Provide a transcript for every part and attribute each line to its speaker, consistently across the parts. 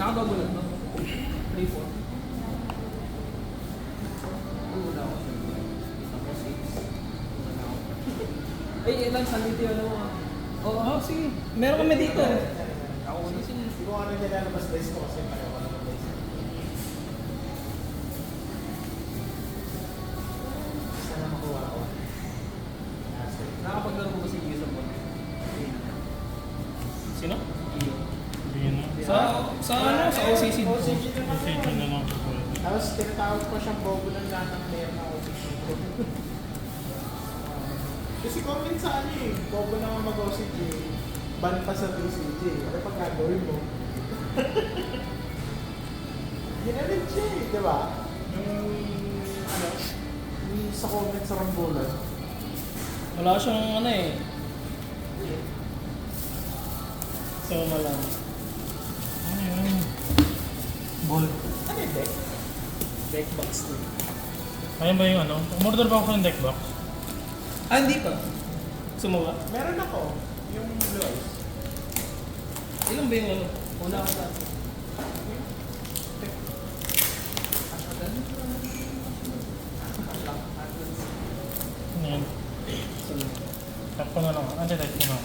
Speaker 1: Nakabago lang to. 3-4. Una ako. Tapos 6. Una ako. Ay, ilan saan dito yun? Oo, sige. Meron kami dito. Ako una.
Speaker 2: Hindi ko ano niya lalabas dice ko kasi pareho ko naman dice. Sana makuha ako.
Speaker 1: Nakapaglaro ko ba si Gio sa bot?
Speaker 3: Sino?
Speaker 1: Gio.
Speaker 3: Hindi na.
Speaker 1: Sa ano? Sa OCC.
Speaker 2: OCG
Speaker 3: Kasi ito na lang po.
Speaker 2: Tapos tinatawag ko siyang bobo ng lahat ng player na OCG. Kasi comment sa ano eh, bobo naman mag-OCG, ban pa sa BCG. Ano pag gagawin mo? Ginalit siya eh, di ba? Yung, ano, yung sa comment sa Rambulan.
Speaker 1: Wala siyang ano eh. So, malang.
Speaker 3: Ano yun? Ball.
Speaker 2: Ano yung deck?
Speaker 1: Deck box to.
Speaker 3: Ayun ba yung ano? Umorder ba ako ng deck box?
Speaker 1: Ah, hindi pa. Sumuha.
Speaker 2: Meron ako, yung Blue Eyes.
Speaker 1: Ilan ba yung ano? Una ako sa...
Speaker 3: Ano yun? Tap ko na lang. Anti-type ko na.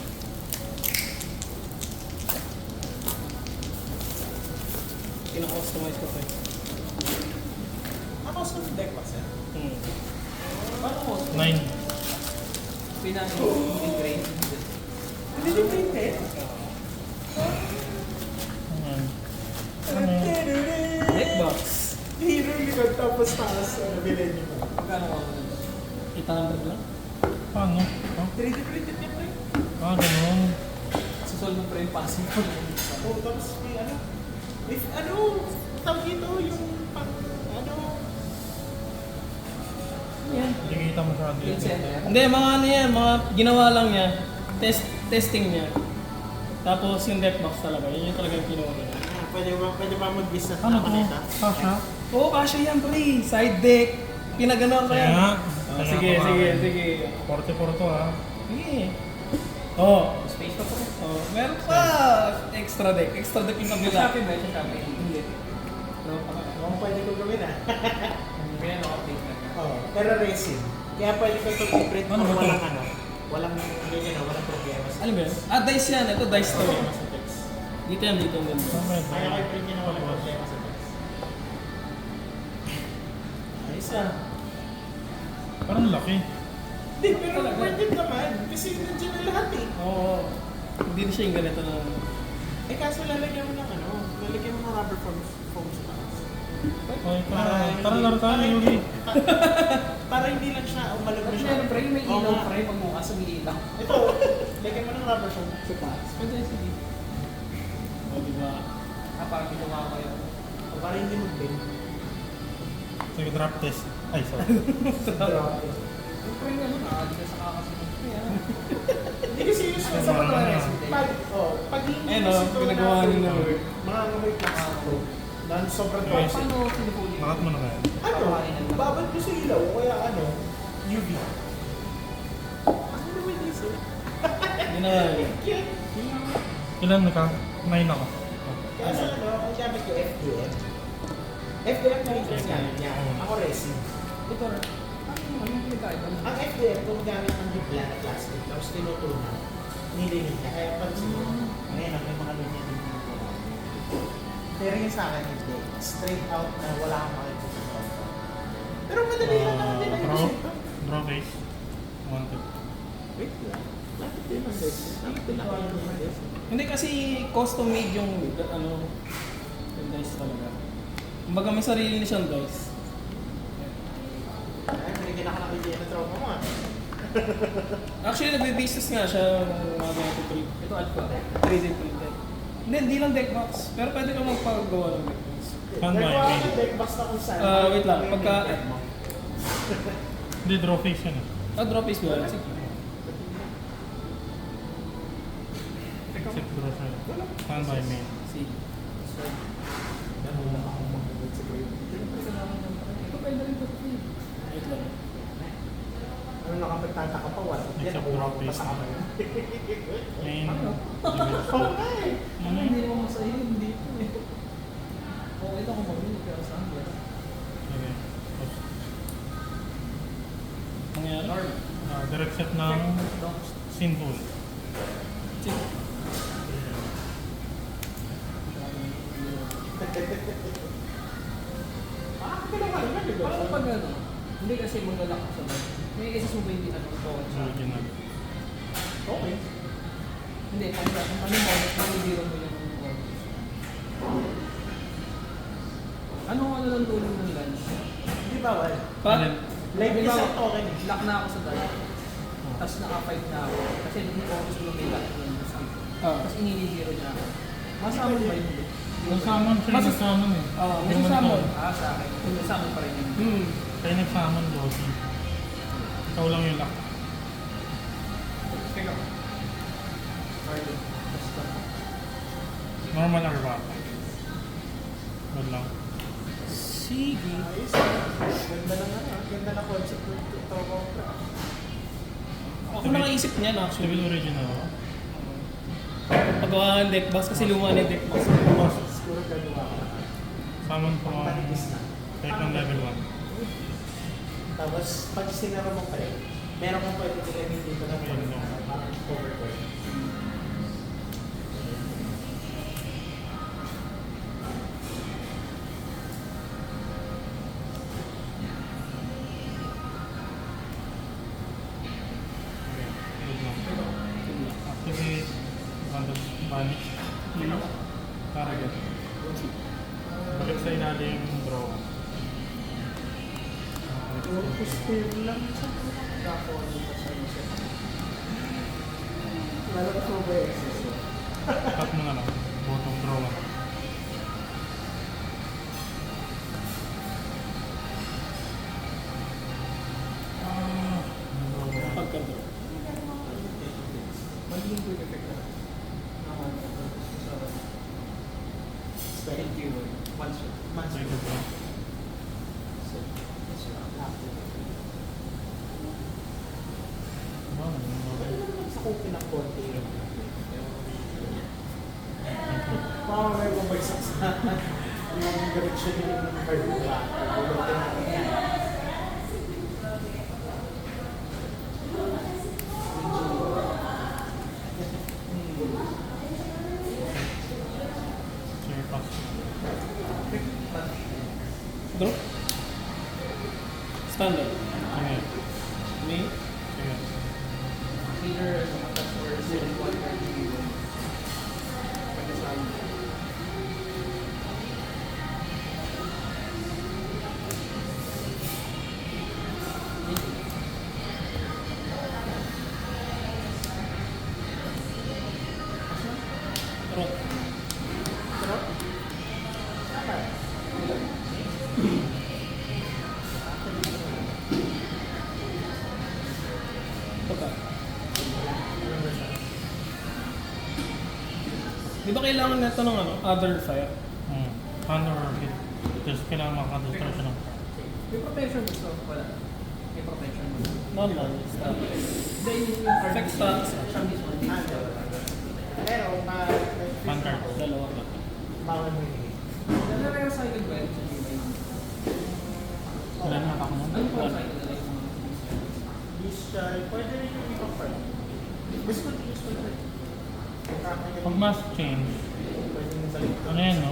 Speaker 1: Kina-customize ko pa eh.
Speaker 2: Ano sa deck ba siya?
Speaker 1: Paano ko?
Speaker 3: 9.
Speaker 1: Pinag-ingrain.
Speaker 2: Hindi yung printed?
Speaker 3: Ayan. Ano yun?
Speaker 1: Deck box.
Speaker 2: Hero likod tapos taas, ano, bilhin niyo mo.
Speaker 1: Magkano ko? 800 lang?
Speaker 3: Paano? Oh?
Speaker 2: 3D printed niya pre.
Speaker 3: Ah, ganun.
Speaker 1: Susolve mo pa yung passing ko.
Speaker 2: Oh, tapos may ano, if ano, tawag ito yung pang, ano,
Speaker 1: Yan.
Speaker 3: Nakikita mo sa atin.
Speaker 1: Hindi, mga ano yan, mga ginawa lang niya. Testing niya. Tapos yung deck box talaga, yun yung talaga yung ginawa niya.
Speaker 2: pwede ba mag-business
Speaker 3: Ano
Speaker 2: naman
Speaker 3: to?
Speaker 2: ito?
Speaker 3: Kasha?
Speaker 1: Oo, kasya yan pre. Side deck. Pinagano ko
Speaker 3: Kaya
Speaker 1: yan.
Speaker 3: nga.
Speaker 1: Ah, sige.
Speaker 3: Porte ah.
Speaker 1: Sige. Oh.
Speaker 4: Space pa po.
Speaker 1: Oh, meron pa. Extra deck yung kabila.
Speaker 4: Shopee ba? Sa Shopee?
Speaker 1: Hindi. No,
Speaker 2: Mukhang pwede ko gawin ah.
Speaker 4: Kaya no-update na.
Speaker 2: Oh, pero resin. Kaya pwede ko ito i-print
Speaker 3: Ano
Speaker 2: kung
Speaker 3: ba to?
Speaker 2: walang ano. Walang, ganyan na, walang problema sa
Speaker 1: Ano ba yun? Ah, dice yan. Ito dice to.
Speaker 2: problema sa text.
Speaker 1: Dito yan, dito ang ganda.
Speaker 3: Ano ba yun?
Speaker 2: Kaya ko i-print yun na walang problema sa text. Ayos ah.
Speaker 3: Parang laki.
Speaker 2: Hindi, pero pwede naman. Kasi nandiyan na lahat eh.
Speaker 1: Oo. Hindi na siya yung ganito na...
Speaker 2: Eh kaso lalagyan mo ng ano, lalagyan mo ng rubber foam sa taas.
Speaker 3: Ay, tara laro tayo, Yuri.
Speaker 2: Para hindi lang siya umalag na
Speaker 4: Tapos
Speaker 2: siya.
Speaker 4: meron pre, may ilaw
Speaker 2: Oo.
Speaker 4: pre, pag bukas umiilaw.
Speaker 2: Ito, lagyan mo ng rubber foam sa taas.
Speaker 1: Pwede, sige. O, diba?
Speaker 4: Ah, parang ginawa ko yun.
Speaker 2: O para hindi mag-bend.
Speaker 3: Sige, drop test. Ay, sorry.
Speaker 4: Yung pre, ano, nakakali ka sa kakasunod pre, ah.
Speaker 2: Hindi kasi yung
Speaker 3: Ay,
Speaker 2: sa
Speaker 3: parang
Speaker 2: mga
Speaker 3: ano.
Speaker 2: pag hindi
Speaker 1: Ayun,
Speaker 2: kasi
Speaker 1: oh,
Speaker 2: ito
Speaker 1: ginagawa
Speaker 2: na-
Speaker 1: nila, eh.
Speaker 2: Mga ngamoy plastic. Na sobrang
Speaker 3: Okay.
Speaker 2: toxic.
Speaker 4: Paano pinupuli?
Speaker 3: Nakat mo na kaya.
Speaker 2: Ano? Babad ko sa ilaw, kaya ano? UV. Ano naman yung isa?
Speaker 1: Ginawa niya.
Speaker 2: Cute.
Speaker 3: Ilan ka? 9 ako.
Speaker 2: Kasi ano, ang gamit ko FDM. FDM na rin yung gamit niya. Ako resin.
Speaker 4: Ito, anong pinagkaiba?
Speaker 2: Ang FDM, kung gamit ng dupla na plastic, tapos tinutunan, nilinig niya. Kaya pag siguro, ngayon ang may mga ganyan din yung pero yung sa akin, hindi. Straight out na wala kang makikita sa auto. Pero madali lang naman din ang
Speaker 3: Draw.
Speaker 2: isip ko.
Speaker 3: Draw face. 1, 2.
Speaker 2: Wait lang. Lapit din ang desk. Lapit din ako yung desk.
Speaker 1: Hindi kasi custom made yung ano yung dice talaga. Kumbaga may sarili na siyang dice.
Speaker 2: Ay, binigyan ako ng idea na trauma mo ah.
Speaker 1: Actually, nagbe-business nga siya ng mga ganito trip.
Speaker 4: Ito, alpha.
Speaker 1: 3D printed. Hindi lang deck box. Pero pwede ka magpagawa ng deck box.
Speaker 3: Saan ba
Speaker 2: Nagawa
Speaker 3: yun?
Speaker 2: ko ng deck box na kung saan.
Speaker 1: Wait lang,
Speaker 2: May
Speaker 1: pagka-
Speaker 2: printed mo.
Speaker 3: Hindi, draw face yun.
Speaker 1: Ah, drop is ba? Sige.
Speaker 3: Except draw siya. Stand by me.
Speaker 1: Sige.
Speaker 2: Ganun lang ako mag-good sa grade.
Speaker 4: Ito, pwede rin ito.
Speaker 1: Wait lang.
Speaker 2: Ano na kapag tataka pa, wala. Yan, nakuha ko pa sa kamay.
Speaker 3: Main.
Speaker 4: Ano?
Speaker 2: Oo nga eh.
Speaker 4: Ano, hindi naman masaya, hindi.
Speaker 1: Okay lang kung mamili pero saan ba?
Speaker 3: Sige. Tapos,
Speaker 4: Nangyari?
Speaker 1: Lord.
Speaker 3: direct set ng sinful.
Speaker 4: Sige.
Speaker 1: Parang pag ano, hindi kasi maglalak ka sa bag. May cases mo ba hindi ano, forward sa
Speaker 3: Original.
Speaker 1: Okay. Hindi, kung ano mo, manibiro mo yung ano lang tulong ng lunch?
Speaker 2: Hindi bawal.
Speaker 1: Pag,
Speaker 2: Live is
Speaker 1: halimbawa,
Speaker 2: out okay.
Speaker 1: lock na ako sa dart, tapos naka-5 na ako, kasi hindi ko gusto may lock ng skip. Tapos inilibiro niya ako. Masama ba yun?
Speaker 3: Nagsamon siya,
Speaker 1: Mas-
Speaker 3: nagsamon eh.
Speaker 1: Oo, may
Speaker 3: Yung
Speaker 1: susamon.
Speaker 3: ito.
Speaker 1: Sa akin. Yung susamon pa rin yun.
Speaker 3: Kaya nagsamon, Lodi. Ikaw lang yung lock.
Speaker 1: Pick up. Sorry. Basta.
Speaker 3: Normal or ba? Good lang.
Speaker 4: Sige.
Speaker 2: Ayos. Ganda ng ano, ganda ng concept ng Togo.
Speaker 4: Ako nakaisip niyan actually.
Speaker 3: Civil original.
Speaker 4: Pagawa ng deck box kasi luma na yung deck box.
Speaker 2: Siguro gagawa ko.
Speaker 3: Summon from
Speaker 2: Panipis na.
Speaker 3: second level 1.
Speaker 2: Tapos, pag sinara mo pa rin, meron kang pwede ilagay dito na
Speaker 3: Ayun, no.
Speaker 2: parang overboard.
Speaker 3: Good lang. Activate, random banish. Target. Balik sa ilalim, draw.
Speaker 2: Puro spear lang sa kako dito sa isa. Lalabas mo ba yung exercise?
Speaker 3: Cut mo na lang. Bottom draw lang.
Speaker 4: Pagkanto.
Speaker 1: Magiging good effect na. Thank you. One shot.
Speaker 3: Very good lang.
Speaker 2: Sa kopi ng konti yun. Parang may bumagsak sa yung direction yung card mo ba? Bulotin natin yan.
Speaker 3: Sige, pass.
Speaker 4: Draw. Standard.
Speaker 3: Sige.
Speaker 4: Me.
Speaker 3: Sige.
Speaker 1: Either touch or zero one or zero. Pagkasama.
Speaker 4: Draw. Pagka. Di ba kailangan na ito ng ano, other fire?
Speaker 3: Hand or hit. Just kailangan makadestroy siya ng
Speaker 1: May protection gusto. Wala. May protection mo.
Speaker 4: Normal. Standard.
Speaker 1: Hindi, yung card
Speaker 4: Effect
Speaker 1: mismo.
Speaker 4: stats.
Speaker 1: Siya mismo.
Speaker 2: Pero,
Speaker 3: hand card.
Speaker 4: Dalawa ka.
Speaker 2: bawal mo yun.
Speaker 1: Nalalayo sa akin ba? Sa GMA?
Speaker 3: Ilan na ako nun?
Speaker 1: Ano po sa akin nalalayo sa mga
Speaker 2: Visual, pwede rin yung ibang part. Visual, rin.
Speaker 3: Pag mass change,
Speaker 2: Pwede yung balik.
Speaker 3: ano yan no?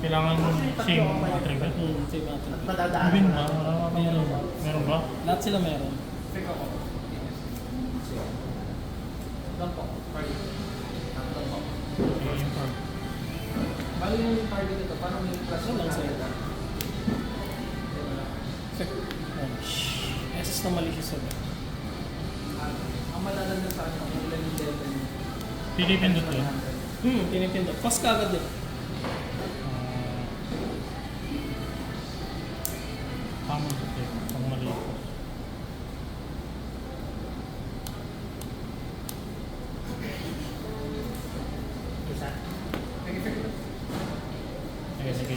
Speaker 3: Kailangan same attribute.
Speaker 4: Save natin.
Speaker 2: At madadaan
Speaker 3: Even
Speaker 2: mo
Speaker 3: ba?
Speaker 2: lang.
Speaker 3: Wala ka
Speaker 4: Meron.
Speaker 3: Meron ba?
Speaker 4: Lahat sila meron.
Speaker 1: Pick ako. Lang po. Party. Lang po.
Speaker 3: Okay, inform.
Speaker 1: Bali yung target ito, parang may plus
Speaker 4: Ano lang sa'yo?
Speaker 1: target.
Speaker 4: Effect. SS na malicious ulit.
Speaker 1: Ang malalan na sa akin, ang ilan yung level.
Speaker 3: Pilipin doon yun.
Speaker 4: Pinipindot. Fast ka agad din.
Speaker 3: Tama sa tayo. Pag maliit.
Speaker 2: Isa.
Speaker 1: Nag-effect ito.
Speaker 3: Sige, sige.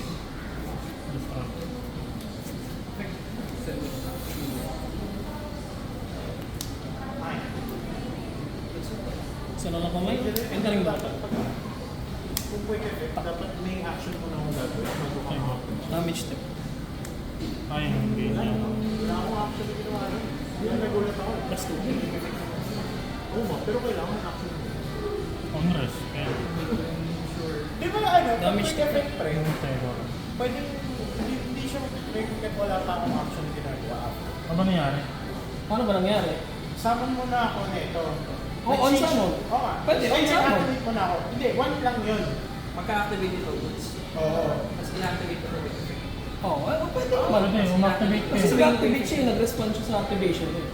Speaker 3: Destroy.
Speaker 2: Ay.
Speaker 4: Sino lang kamay? Entering ba ito?
Speaker 2: Kung pwede, dapat may action mo na akong gagawin.
Speaker 3: Okay, go.
Speaker 1: Damage step.
Speaker 3: Ay, hindi niya.
Speaker 2: Wala akong actually ginawa nun. Hindi na nagulat ako.
Speaker 1: Plus 2.
Speaker 2: Oo ba, pero kailangan actually.
Speaker 3: Congress. Kaya.
Speaker 2: Di ba ano,
Speaker 1: Damage
Speaker 2: pag
Speaker 1: to
Speaker 2: effect pre,
Speaker 3: Yung tayo.
Speaker 2: pwede hindi siya mag-effect wala pa akong action ginagawa after.
Speaker 3: Ano ba nangyari?
Speaker 1: Ano ba nangyari?
Speaker 2: Summon mo na ako nito.
Speaker 1: Oh, on summon?
Speaker 2: Oo nga.
Speaker 1: Pwede, on summon.
Speaker 2: Activate mo na ako. Hindi, one lang yun.
Speaker 4: Magka-activate ito, goods.
Speaker 2: Oo.
Speaker 4: Tapos i-activate ko ito.
Speaker 1: Oo, pwede naman.
Speaker 3: Pwede, umactivate ka
Speaker 1: Kasi
Speaker 3: eh.
Speaker 1: nag-activate siya, nag-respond siya sa activation eh.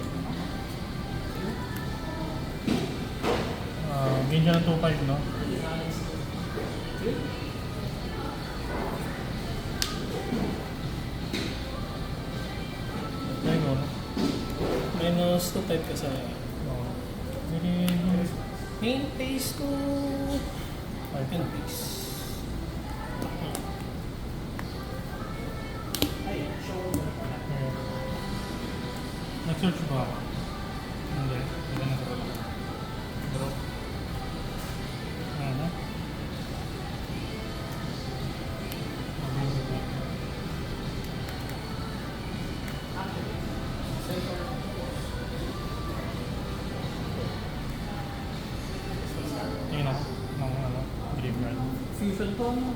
Speaker 3: Ganyan ng 2-5, no? Tayo go, no?
Speaker 1: Minus 2 type ka sa
Speaker 3: Oo. Hindi.
Speaker 1: main phase ko.
Speaker 3: Ay,
Speaker 1: End phase.
Speaker 2: Ay, show mo na pala.
Speaker 3: Nag-search ba ako? Hindi. Hindi na ko. Bro. Ano? Tingnan ako. Ng ano? Graveyard.
Speaker 1: Fusion to ano?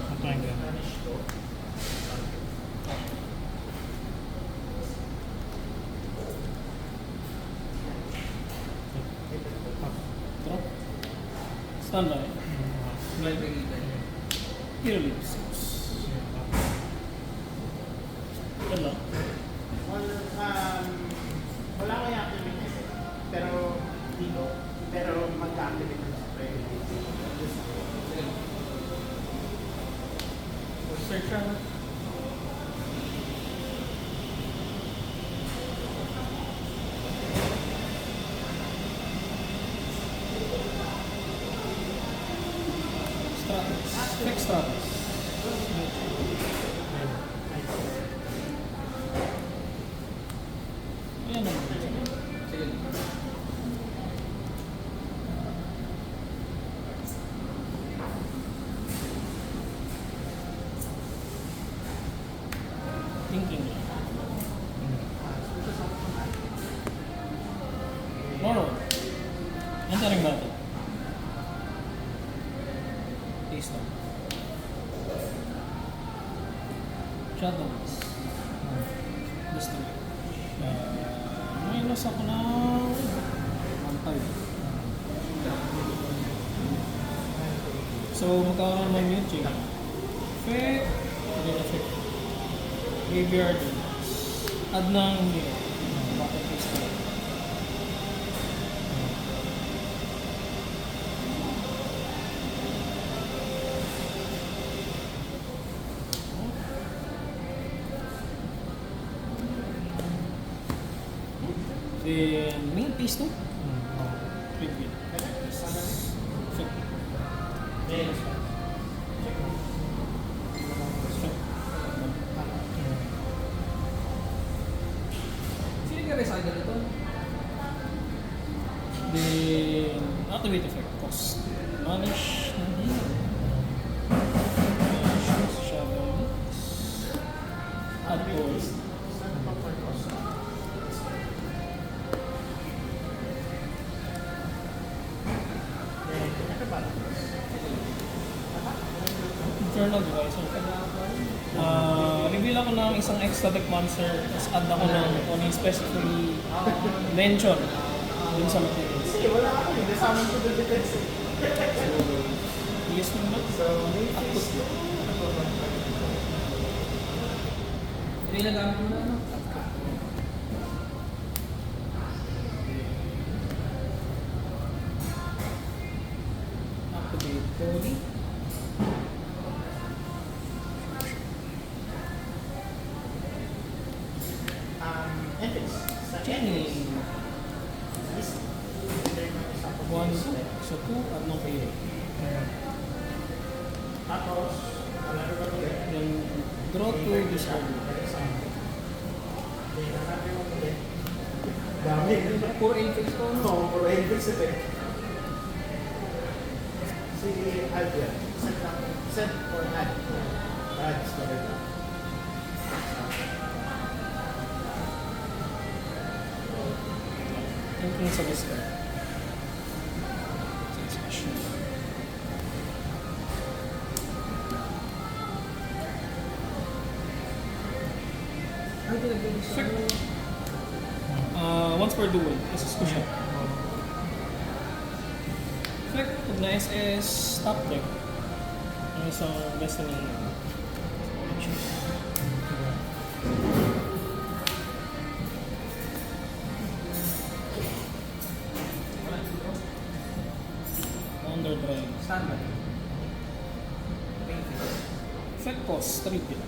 Speaker 3: Ito yung ganyan.
Speaker 1: Drop. Standby.
Speaker 4: Slide regular.
Speaker 1: Hero leaves. Yan lang.
Speaker 2: Wala ko i-activate kasi. Pero, dito. Pero, mag-activate ng spray.
Speaker 1: Search siya.
Speaker 3: Entering battle.
Speaker 1: Taste of. Shadows. Destroy. Minus ako ng 1.5. So, magkakaroon ng mute change. Effect. Again, effect. Graveyard. Add ng hero. Battle pistol. Then, main piece to. Tribute. Effect.
Speaker 4: Sino ka recycle ito?
Speaker 1: Then, activate effect. Cost. Vanish. Vanish. Shadow. Add cost. Infernal Device. Reveal ako ng isang extra deck monster, tapos add ako ng kung ano yung specifically mention dun sa materials.
Speaker 2: Sige, wala ako. Hindi sa amin ko the defense.
Speaker 1: Yes mo naman.
Speaker 2: So, may
Speaker 1: Output.
Speaker 4: Ito yung nagamit mo na ano?
Speaker 1: Activate body.
Speaker 2: ethics. Sa
Speaker 1: Channeling.
Speaker 2: is
Speaker 1: 1, so 2, add ng pay.
Speaker 2: Tapos, alaro ka ulit.
Speaker 1: Then, draw 2, discard.
Speaker 2: Dami.
Speaker 4: Puro infix ko.
Speaker 2: Oo, puro ethics effect. Sige, add yan. Set or add. Add, discover na.
Speaker 1: Yung sa discard. Sa discussion.
Speaker 4: Ano ito nag-discard?
Speaker 1: Once per duel, assist ko siya. Effect, pag na SS top deck, yung isang Destiny. Underdrive.
Speaker 4: Standard.
Speaker 1: Effect cost, 3 pin.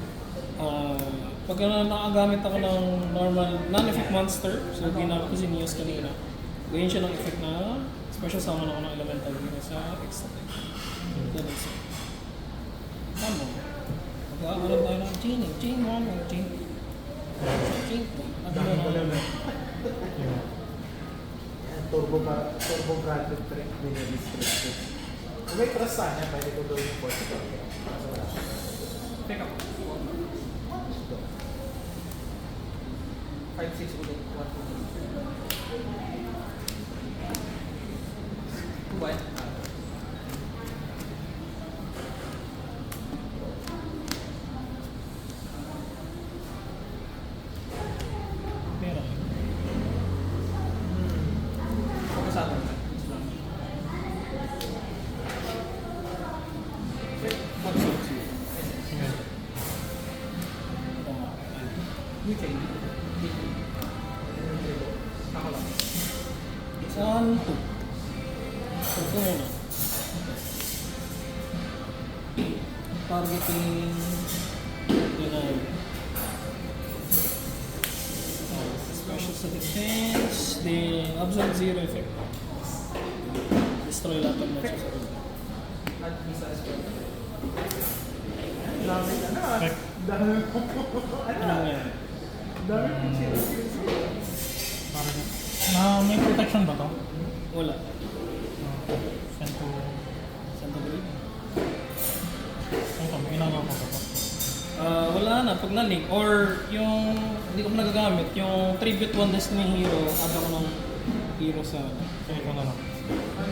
Speaker 1: Pag nakagamit ako ng normal non-effect monster, so ginamit ko si Neos kanina, gawin siya ng effect na special summon ako ng elemental dito sa extra deck. That is it. Tama. Mag-aaral tayo ng chaining. Chain 1 or chain 2. Chain 2. Ano
Speaker 2: Dami ko
Speaker 1: na
Speaker 2: naman. Yan, turbo bracket trick mini-restricted. Kung may trust sana, pwede ko gawin yung force ko.
Speaker 4: Pick up. 5-6 ulit. 1-2. 2 ba yan?
Speaker 1: meron.
Speaker 4: Pagkasama mo. New chain. Ako lang.
Speaker 1: Isang 2. So, ito muna. Targeting denial. Special sa defense, then absorb 0 effect. Destroy lahat ng monsters sa room.
Speaker 4: Add visa as well.
Speaker 2: Dami ka na.
Speaker 3: Check.
Speaker 2: Dami ko.
Speaker 1: Ano yan?
Speaker 2: Dami ko siya.
Speaker 3: May protection ba to?
Speaker 1: Wala.
Speaker 3: Send to...
Speaker 1: Santa Grade?
Speaker 3: Ito, ginagawa ko ba to?
Speaker 1: Wala na, pag na-link. Or yung, hindi ko pa nagagamit, yung Tribute 1 Destiny Hero, add ako ng hero sa,
Speaker 3: So ito na lang.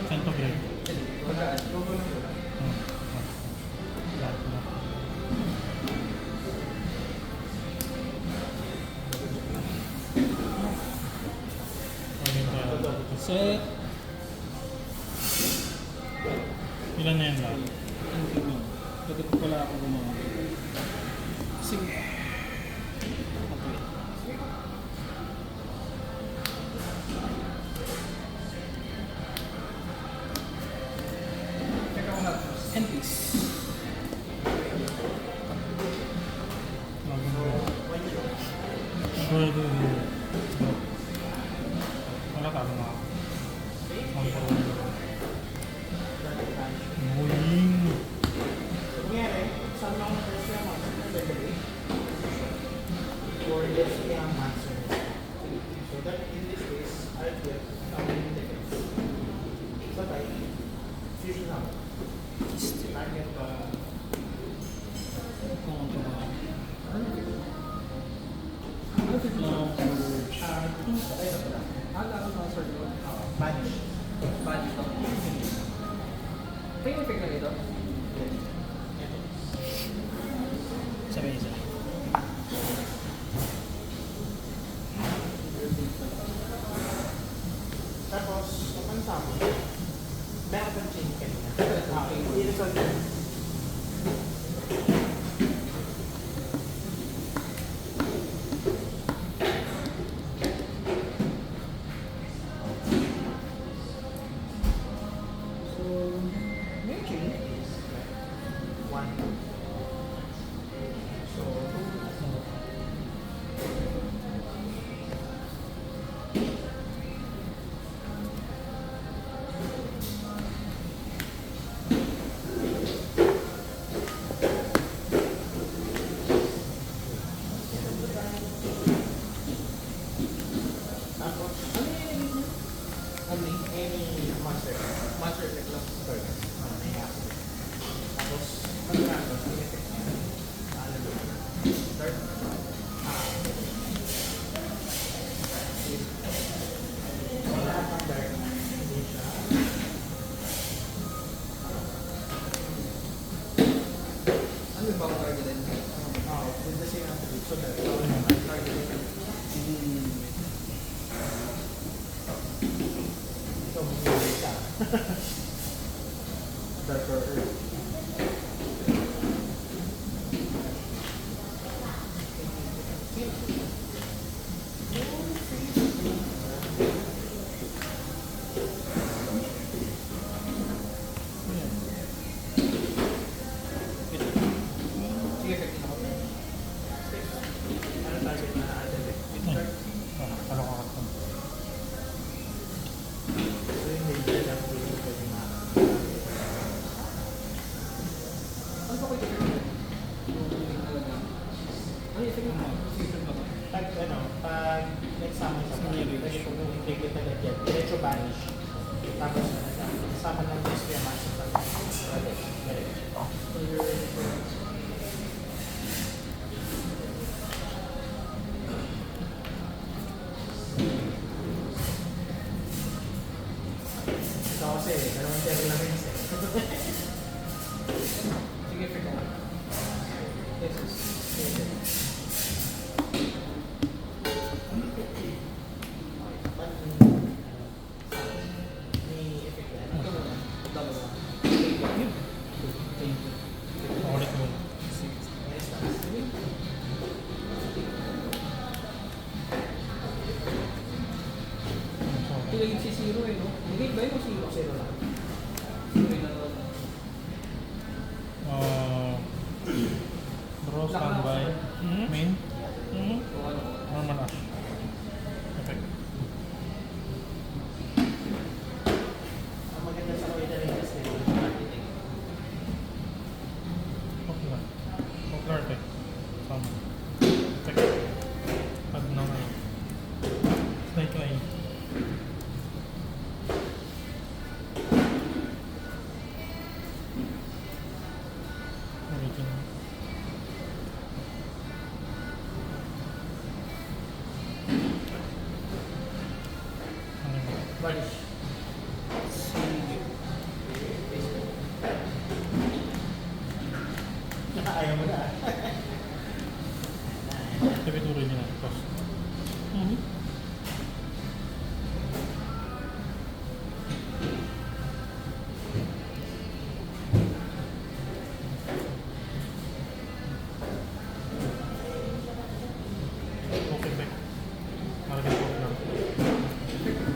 Speaker 3: Centigrade.
Speaker 4: Magaan. Logo lang yun.
Speaker 3: Lahat na. Okay, kaya.
Speaker 1: Set.
Speaker 3: Ilan na yan lahat?
Speaker 1: Hindi lang. Pwede ko pala ako gumawa. Sige. Okay.
Speaker 4: Teka mo natin.
Speaker 1: And peace.
Speaker 3: Pwede. Wala ka mga. Ang parang. Muling.
Speaker 2: Kunyari, saan lang ang first year monster na level 8? Or this year monster. So that in this case, I'll get doubling defense. Sabay, fusion up. Target
Speaker 1: Kung ano ba.
Speaker 4: Ano si
Speaker 1: Long urge.
Speaker 2: ay na pala.
Speaker 4: Ala ako sa sword yun.
Speaker 2: Banish.
Speaker 4: Body to. Ito yung effect na nito?
Speaker 1: Sabay isa.
Speaker 2: Tapos, kapag sama, meron kang chain kanina. I-resolve yun. So, may chain. One. So, tapos, any monster.
Speaker 4: Monster effect lang.
Speaker 2: Sorry. Tapos, pagkakaroon, ang effect niya, alam mo, start, wala pang dark, hindi siya,
Speaker 4: Ano yung bang target din?
Speaker 2: with the same attribute, so that, target, so, hindi siya. Dark or earth.
Speaker 4: Sige, effect din ako.
Speaker 2: Ano target na attribute?
Speaker 3: Ano ka ka?
Speaker 2: So, hindi siya lang pwede na.
Speaker 4: Ano ba ko yung effect nito? Ano yung effect nito? Sige, effect ba ito?
Speaker 2: Pag next summer sa mga, pwede po mong i-take agad yan. Diretso banish. Tapos, sama ng best year master sa project.
Speaker 4: So, you're...
Speaker 2: Ito kasi, dalawang terry lang rin kasi.
Speaker 4: Sige, effect ako. Yes, yes.
Speaker 2: But, may effect yan.
Speaker 4: Ito muna. Dalawa lang.
Speaker 3: Ulit mo.
Speaker 2: May stance.
Speaker 4: Pinagin si Zero eh, no? Negate ba yun o Zero?
Speaker 2: Zero lang.
Speaker 4: Zero yun na naman.
Speaker 3: Draw standby. Main.
Speaker 4: O ano?
Speaker 3: Normal ash. Effect.
Speaker 2: Ang maganda sa Oida rin kasi,
Speaker 3: Popular. Popular effect. Sama. Effect. Pag na ngayon. Snake line.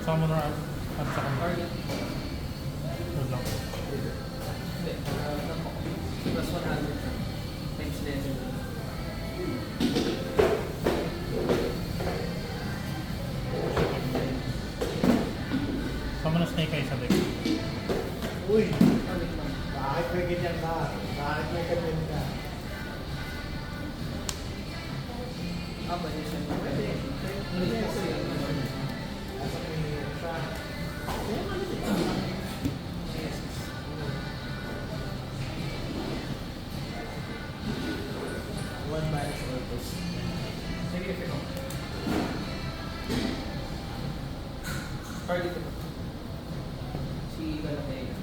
Speaker 3: Summoner at sa kanya.
Speaker 4: Target.
Speaker 3: Good lang.
Speaker 4: Hindi. Plus 100 times level.
Speaker 3: Summon na Snake Eyes sa deck.
Speaker 2: Uy,
Speaker 4: Target lang.
Speaker 2: bakit may ganyan ka? Bakit may ganyan ka?
Speaker 4: Ba yun siya? Pwede. Pwede kasi yan.
Speaker 2: Asa may hirap siya. Kaya ano din?
Speaker 4: Yes.
Speaker 2: One minus Orcus.
Speaker 4: Sige, ito. Target ito. Si Galatega.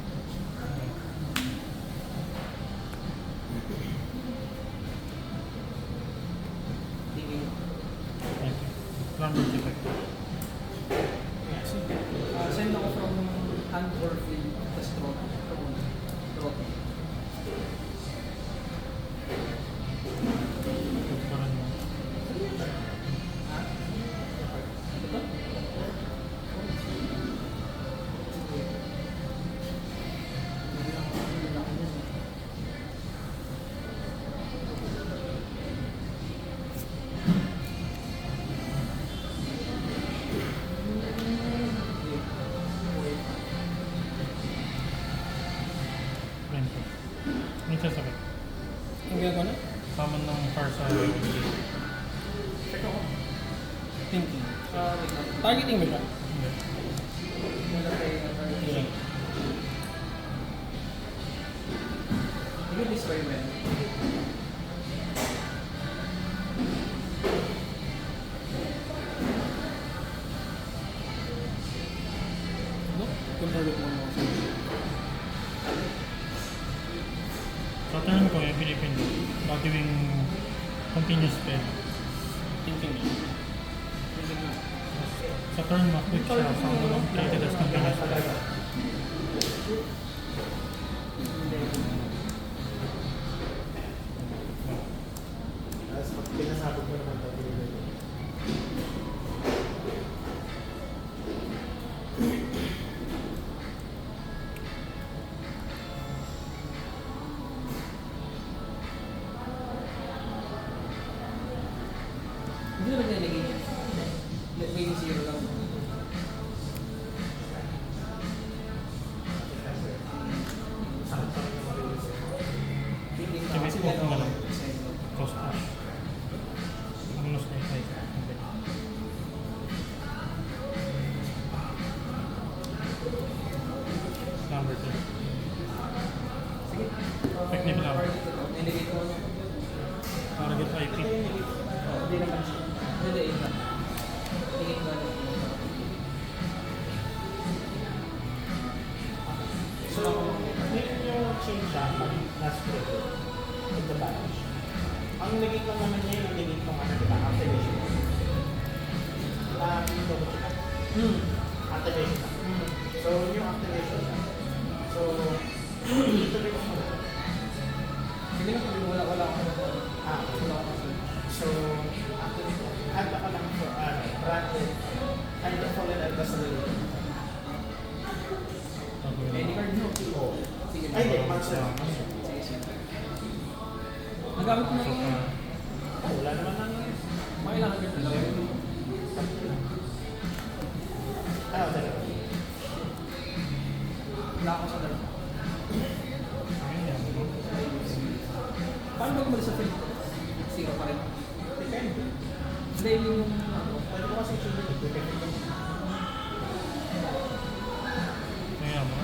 Speaker 4: Tingin.
Speaker 3: Thank you. Slumber's effect.
Speaker 4: Send ako from hand or field. Tapos draw. Draw.
Speaker 3: Good pa rin mo.
Speaker 4: Ha? Ito?
Speaker 3: Twenty. Minsan sakit.
Speaker 1: Ang ginagawa na?
Speaker 3: Summon ng Farsa.
Speaker 4: Check ako.
Speaker 1: Thinking.
Speaker 4: Wait lang.
Speaker 1: Targeting mo siya?
Speaker 3: Hindi.
Speaker 4: Galatega.
Speaker 1: Okay.
Speaker 4: You can destroy when.
Speaker 1: No? Kung target mo mo.
Speaker 3: Sa turn ko, yung Philippine gagawing continuous spell.
Speaker 1: Thinking niya. Thinking na.
Speaker 3: Sa turn mo, quick siya. Summon ng created as continuous spell.
Speaker 2: Tapos pag pinasabog mo naman tabi nila.
Speaker 4: Hindi naman nilagay niya. May zero lang. Hindi na.
Speaker 3: Activate
Speaker 4: Kasi
Speaker 3: ko kung
Speaker 4: meron
Speaker 3: ano.
Speaker 4: ako sa inyo.
Speaker 3: Cost push. Summon ng Snake Eyes. Okay. Number 2.
Speaker 4: Sige.
Speaker 3: Technical lang.
Speaker 4: Target ito. Nilagay ko.
Speaker 3: Target IP.
Speaker 4: Hindi naman siya. Hindi, ito. Tingin ko lang. So,
Speaker 2: Yung change siya, pag last level, ito balance. Ang naging lang naman niya yung naging lang ano, diba? Activation. Yung double check. Activation na. So, yung activation na. So, ito rin ako na.
Speaker 4: sige na kung wala ako.
Speaker 2: Okay.
Speaker 4: Wala ako kasi.
Speaker 2: So, activate na. Add ako lang for, branded, and the fallen at the salary.
Speaker 4: Any card no?
Speaker 2: Oo.
Speaker 4: Sige.
Speaker 2: Ay, hindi, monster.
Speaker 4: Sige, sige. Nagamit ko na
Speaker 3: So,
Speaker 4: yung
Speaker 2: Oh, wala naman ano yun.
Speaker 4: makailangan ko na lang.
Speaker 2: Ano, dalawa.
Speaker 4: Wala ako sa dalawa.
Speaker 3: ayun yan.
Speaker 4: Paano ba kumalis sa field? Zero pa rin.
Speaker 2: Depende.
Speaker 4: Hindi yung ano.
Speaker 2: Pwede ko kasi change it. Depende.
Speaker 3: Ayan mo.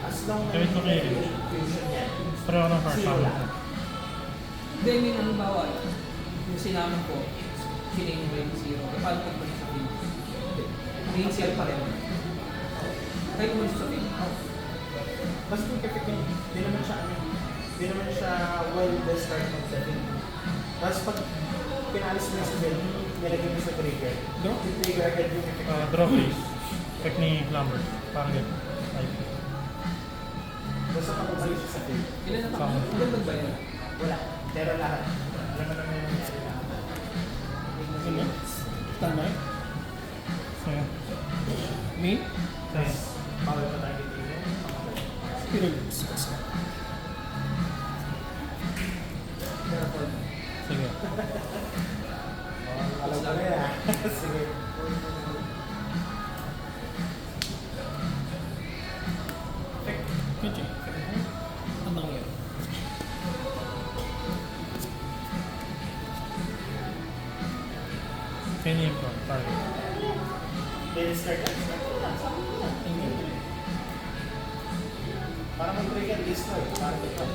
Speaker 2: As long na
Speaker 3: Kahit
Speaker 2: hindi
Speaker 3: okay.
Speaker 2: yung fusion niya.
Speaker 3: Pero ako ng Farsa.
Speaker 2: Zero lang.
Speaker 4: Hindi yung halimbawa, yung sinamin ko, feeling mo yung zero. E paano pag kumalis sa field? Hindi. May zero pa rin. Kahit kumalis sa field.
Speaker 2: Basta kung perfect yun, di naman siya ano, di naman siya well the start ng setting. Tapos pag pinalis mo yung spell, nilagay mo sa trigger.
Speaker 1: Draw?
Speaker 2: Yung trigger agad yung effect.
Speaker 3: Draw face. Effect ni Plumber. Parang ganyan. IP.
Speaker 2: Basta pag umalis siya sa field.
Speaker 4: Ilan na
Speaker 3: Sama.
Speaker 4: tayo? Ilan ba yan?
Speaker 2: Wala. Pero lahat. Alam mo naman yung nangyari lahat.
Speaker 1: Ano? Standby?
Speaker 3: So,
Speaker 1: Main?
Speaker 3: Yes.
Speaker 2: Bawal pa tayo dito.
Speaker 1: Spiral discuss.
Speaker 3: Sige.
Speaker 2: Alam ko na yan. Sige.
Speaker 1: Medyo. Ang nangyari.
Speaker 3: Penny improv. Target.
Speaker 2: May start na. Para mag-trigger destroy. Para ito.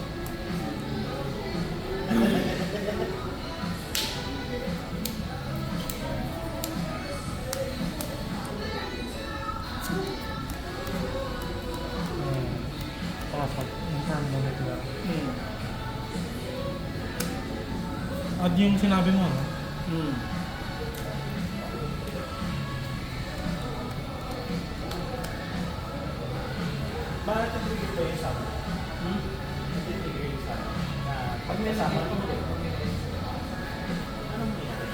Speaker 3: Pasok. Inform mo na ito.
Speaker 1: Hmm.
Speaker 3: At yung sinabi mo, no?
Speaker 1: Hmm.
Speaker 2: Bakit trigger ko yung sama?
Speaker 1: Hmm?
Speaker 2: Trigger yung sama. Na
Speaker 4: Pag may
Speaker 2: sama,
Speaker 4: sama,
Speaker 2: anong nangyari?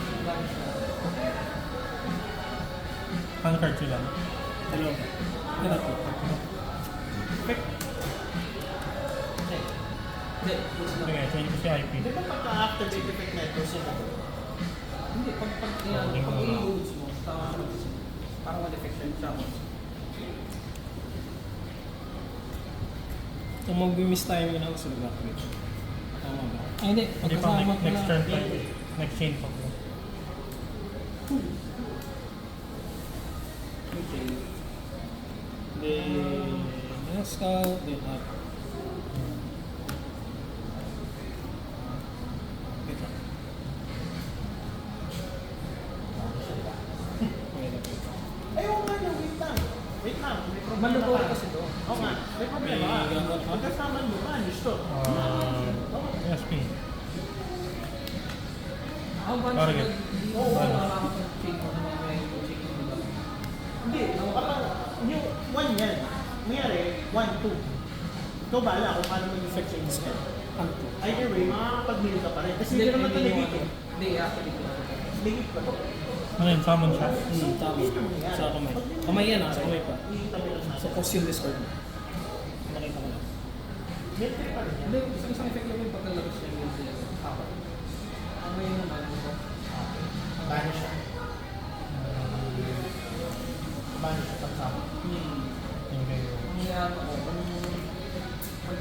Speaker 3: Hand card sila.
Speaker 1: Dalawa. Ganun po.
Speaker 4: Hindi, gusto
Speaker 3: Sige,
Speaker 4: lang.
Speaker 3: change ko si IP.
Speaker 2: Di ba pagka-activate effect na ito sila?
Speaker 4: Hindi, pag i-loads mo, parang ma-defection siya.
Speaker 1: Kung mag-miss tayo yun ako sa evacuate. Tama ba? Ay, hindi.
Speaker 3: Hindi pa,
Speaker 1: Pagkasama ko
Speaker 3: next
Speaker 1: na.
Speaker 3: turn tayo. Next chain pa po.
Speaker 4: Okay.
Speaker 1: Then, scout, then up. Wait lang. Wait lang.
Speaker 2: Ay, oo nga, no, wait lang. Wait lang, may problema
Speaker 4: Mandatory
Speaker 2: ka.
Speaker 4: kasi to.
Speaker 2: Oo nga, may problema ka.
Speaker 1: May gagawin ka?
Speaker 2: Pagkasama mo, maayos to.
Speaker 3: SP.
Speaker 4: Ang bunch
Speaker 3: Target.
Speaker 4: hindi
Speaker 2: Oo,
Speaker 4: mo
Speaker 2: ano?
Speaker 4: makakapag-check mo naman may check mo diba?
Speaker 2: Hindi, kapag yung one yan, mayroon 1, 2. Ikaw bahala kung paano mag-effect sa inyo.
Speaker 1: Ano to?
Speaker 2: Either way, makakapag-mail ka pa rin. Kasi hindi naman ito legit eh.
Speaker 4: Hindi, actually ko.
Speaker 2: Legit pa to.
Speaker 3: Ano yun? Summon siya?
Speaker 1: Tama. Sa kamay. Kamay yan sa kamay pa.
Speaker 2: Itabi lang
Speaker 1: So,
Speaker 2: natin.
Speaker 1: post yung Discord mo. Nakita ko lang.
Speaker 2: Mail trip pa rin yan.
Speaker 4: Hindi, isang effect lang yung pagkalabas niya yung sila. Apat. Ang ngayon naman, ito.
Speaker 2: Paano siya? Paano siya pagsama?
Speaker 3: Okay.
Speaker 4: Ang ano ko,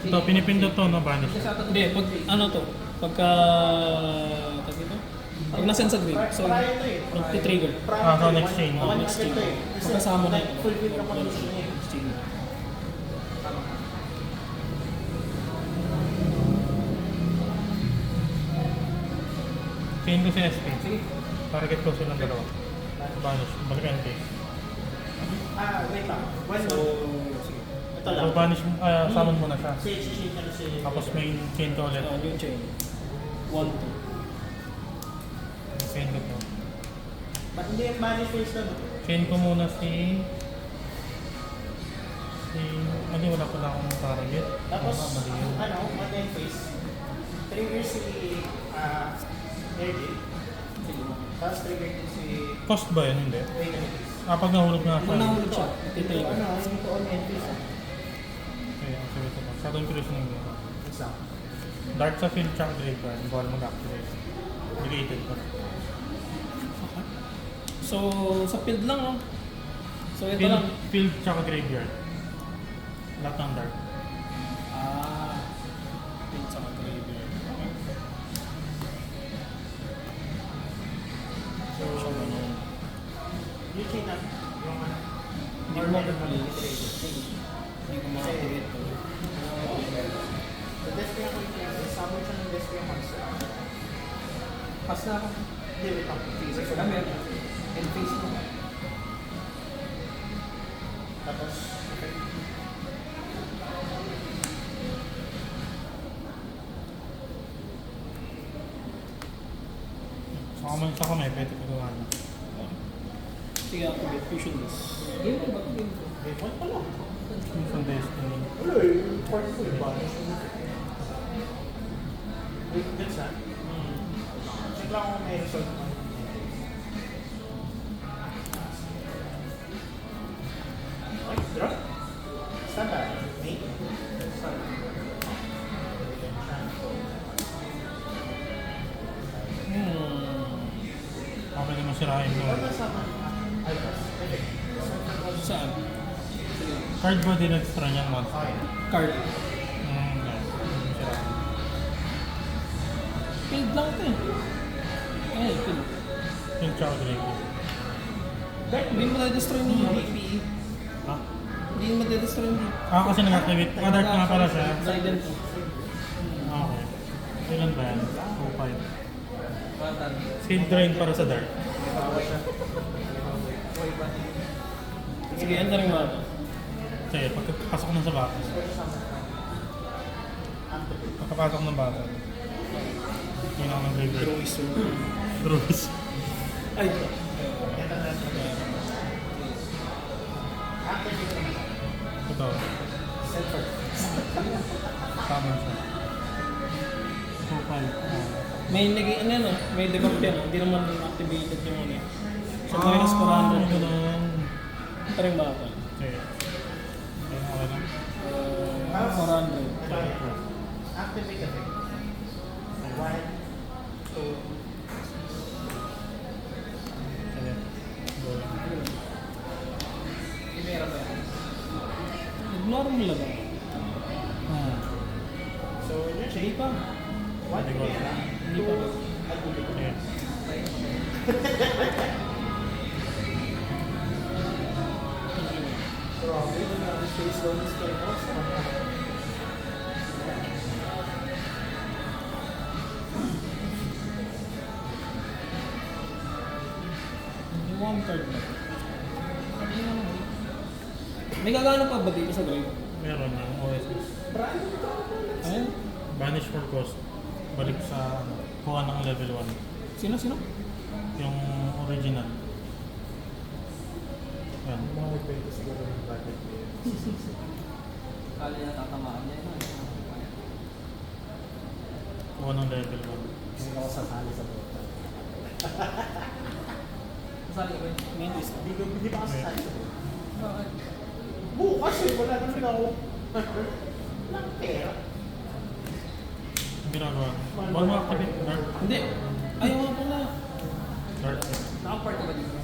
Speaker 3: Ito, pinipindot to, no? Banish.
Speaker 1: Hindi, pag ano to? Pagka... Tag dito? Pag nasend sa grid. So,
Speaker 2: Prior to eh.
Speaker 1: magti-trigger.
Speaker 3: Ah, so next chain.
Speaker 2: One
Speaker 1: Next
Speaker 2: effect
Speaker 1: chain.
Speaker 2: to eh. Kasi
Speaker 1: Magkasama na ito.
Speaker 2: fulfill ka condition niya eh.
Speaker 1: Chain.
Speaker 3: Chain ko si SP.
Speaker 4: Sige.
Speaker 3: Target ko silang dalawa. Banish. Balikan ko.
Speaker 2: Wait lang. One
Speaker 1: So,
Speaker 2: more.
Speaker 1: sige.
Speaker 2: Ito lang.
Speaker 3: So, banish, summon mo na siya.
Speaker 2: Si exchange na si...
Speaker 3: Tapos may chain ko ulit.
Speaker 1: New chain. 1, 2.
Speaker 3: Chain ko to.
Speaker 2: Ba't hindi yung banish face na?
Speaker 3: Chain ko muna si... Mali, wala pala akong target.
Speaker 2: Tapos,
Speaker 3: Mali yun.
Speaker 2: on end face. Trigger si... Energy. Tapos trigger din si...
Speaker 3: Cost ba yun? Hindi.
Speaker 2: Wait a minute.
Speaker 3: Pag nahulog na
Speaker 1: Pag
Speaker 3: siya.
Speaker 1: nahulog siya,
Speaker 2: Ito,
Speaker 1: titrigger.
Speaker 2: ito on end face.
Speaker 3: Okay, ang sabi ko pa. Shadow Inclusion yung
Speaker 2: Isa.
Speaker 3: Dark sa field chunk graveyard. Bawal mag-activate. Deleted ko.
Speaker 1: So, sa field lang, oh. So, ito lang.
Speaker 3: Field chunk graveyard. Lahat ng dark.
Speaker 1: Field sa graveyard. Okay. So, siya ba nung...
Speaker 2: Yung chain na. Yung ano.
Speaker 1: Hindi ko ma-release. Hindi ko ma-activate to.
Speaker 2: So, Despia ko yung trigger. Summon siya ng Despia monster.
Speaker 4: Pass na ako.
Speaker 2: Hindi, wait lang.
Speaker 4: Face ko namin. And face mo.
Speaker 2: Tapos, okay.
Speaker 3: Sa kamay, pwede ko gawa na.
Speaker 1: Sige, activate. Fusion this.
Speaker 4: Game mo ba? Game ko.
Speaker 2: Wait, one pa lang.
Speaker 3: Yung sa Destiny.
Speaker 2: Wala eh. Part ko eh. Banish. Wait, that's that. Check lang kung may result naman. Wala sa ay, effect.
Speaker 1: Saan?
Speaker 3: Card ba din extra niyang monster?
Speaker 2: Okay.
Speaker 1: Card.
Speaker 3: Yeah. Sira.
Speaker 1: Field lang ito eh. Ay, field.
Speaker 3: Yung chow drink.
Speaker 1: Hindi mo na-destroy ni DPE.
Speaker 3: Ha?
Speaker 1: Hindi mo na-destroy ni
Speaker 3: Ah, kasi nag-activate. Other nga pala siya.
Speaker 1: Silent.
Speaker 3: Ah, okay. Ilan ba yan? 2-5.
Speaker 4: Matan.
Speaker 3: Skill drain para sa dark.
Speaker 1: Sige, enter mo ako.
Speaker 3: Sige, pagkapasok ko na sa bata. Pagkapasok ng bata. Yun ako nag-graveyard.
Speaker 1: Druis.
Speaker 3: Druis.
Speaker 1: Ay, ito.
Speaker 3: Ito. Tama siya. 2-5.
Speaker 1: May ano yan ah, may debuff yan ah. Hindi naman activated yung ano eh. So minus 400 yun. Ito rin ba ako?
Speaker 3: Sige. Okay lang.
Speaker 1: 400.
Speaker 2: Activate effect. 1, 2,
Speaker 3: Sige. Go lang.
Speaker 4: Primera ba yan?
Speaker 1: Normal lang ah.
Speaker 2: so yun siya.
Speaker 1: Hindi pa.
Speaker 2: 1
Speaker 3: Hindi ko.
Speaker 2: pera,
Speaker 1: Hindi pa.
Speaker 2: 2 ability.
Speaker 3: Sige.
Speaker 2: Grabe, na-space doon sa Skybox.
Speaker 1: Yung one card na. Ano yun naman? May gagana pa ba dito sa drive?
Speaker 3: Meron yung OSS.
Speaker 1: Ayun.
Speaker 3: Banish for cost. Balik sa ano, kuha ng level 1.
Speaker 1: Sino?
Speaker 3: Yung original. Yan.
Speaker 2: Mga nagpwede siguro ng budget.
Speaker 4: Kali na tatamaan niya yun.
Speaker 3: Kuha ng level 1.
Speaker 2: Hindi ako sasali sa bota.
Speaker 4: Kasali ka ba yun?
Speaker 1: Main list.
Speaker 2: Hindi pa ako sasali sa bota.
Speaker 4: Bakit?
Speaker 2: Bukas eh, wala naman ako. Walang pera.
Speaker 3: Ang ginagawa. Ball mo activate. Dark.
Speaker 1: Hindi. Ayaw nga pala.
Speaker 3: Dark.
Speaker 4: Nakapart ka ba dito?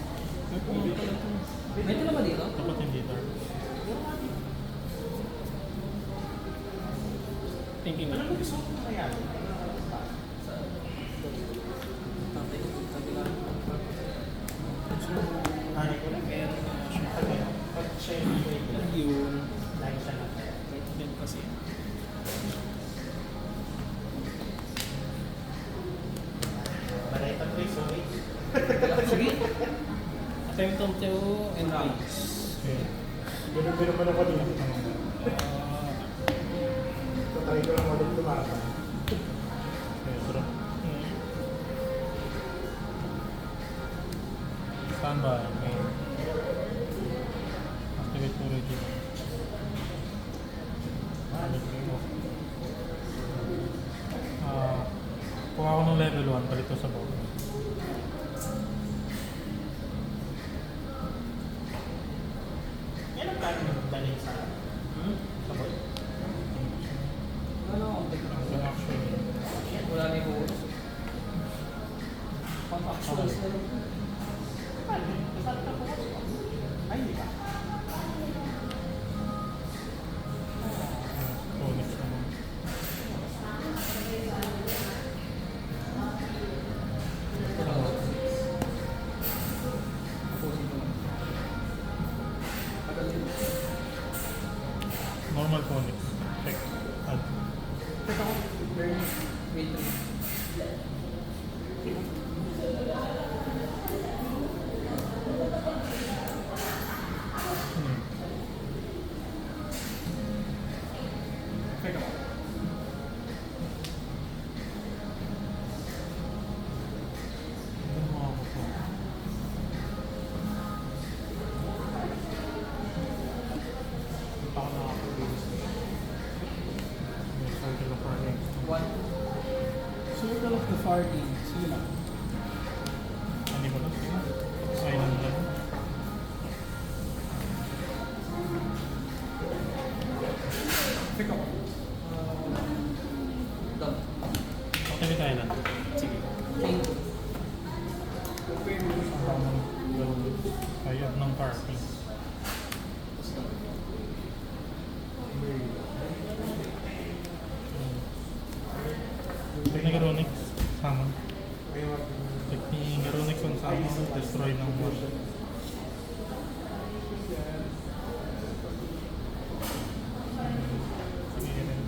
Speaker 1: May pumunta pala ito.
Speaker 4: May tila ba dito?
Speaker 3: Dapat hindi dark.
Speaker 1: Thinking
Speaker 2: Ano
Speaker 1: lang.
Speaker 2: ba gusto ko mangyayari?
Speaker 4: Sa... Tatay ko. Sabi ka.
Speaker 2: Hanay ko lang.
Speaker 1: Meron na siya.
Speaker 2: Pag siya yung pwede,
Speaker 1: Yun.
Speaker 2: lagi siya natin.
Speaker 1: Yan kasi.
Speaker 2: Bareta pre, sorry.
Speaker 1: Sige. Attempt on to and raise.
Speaker 3: Okay.
Speaker 2: Biro-biro pa lang ko din.
Speaker 1: Ah,
Speaker 2: Tatry ko lang ulit tumakan.
Speaker 3: Okay, draw. Standby. Okay. Activate to original. Kuha ako ng level 1, balik ko sa bawah.
Speaker 2: Yan ang plano mo dalhin sa sabot.
Speaker 4: Ano?
Speaker 3: Ang action.
Speaker 4: Wala na yung rules. Pang-actuals na lang.
Speaker 2: Paano? Kasal ka po. Ay, di ba?
Speaker 3: Bonus naman.
Speaker 4: Tapusin ko lang. Tagal din.
Speaker 3: Normal bonus. Check. Add.
Speaker 4: Ito ko. Burn. Wait.
Speaker 3: Hmm.
Speaker 4: Teka mo.
Speaker 3: Ano mo ako po?
Speaker 2: Hindi pa ako nakakabilis.
Speaker 3: May circle of running.
Speaker 4: One.
Speaker 1: Circle of the Farting. Sige lang.
Speaker 3: Hindi ko lang. Island lang.
Speaker 4: Teka mo. Done.
Speaker 3: Activate island.
Speaker 1: Sige.
Speaker 4: Chain.
Speaker 3: Ang Sige rin.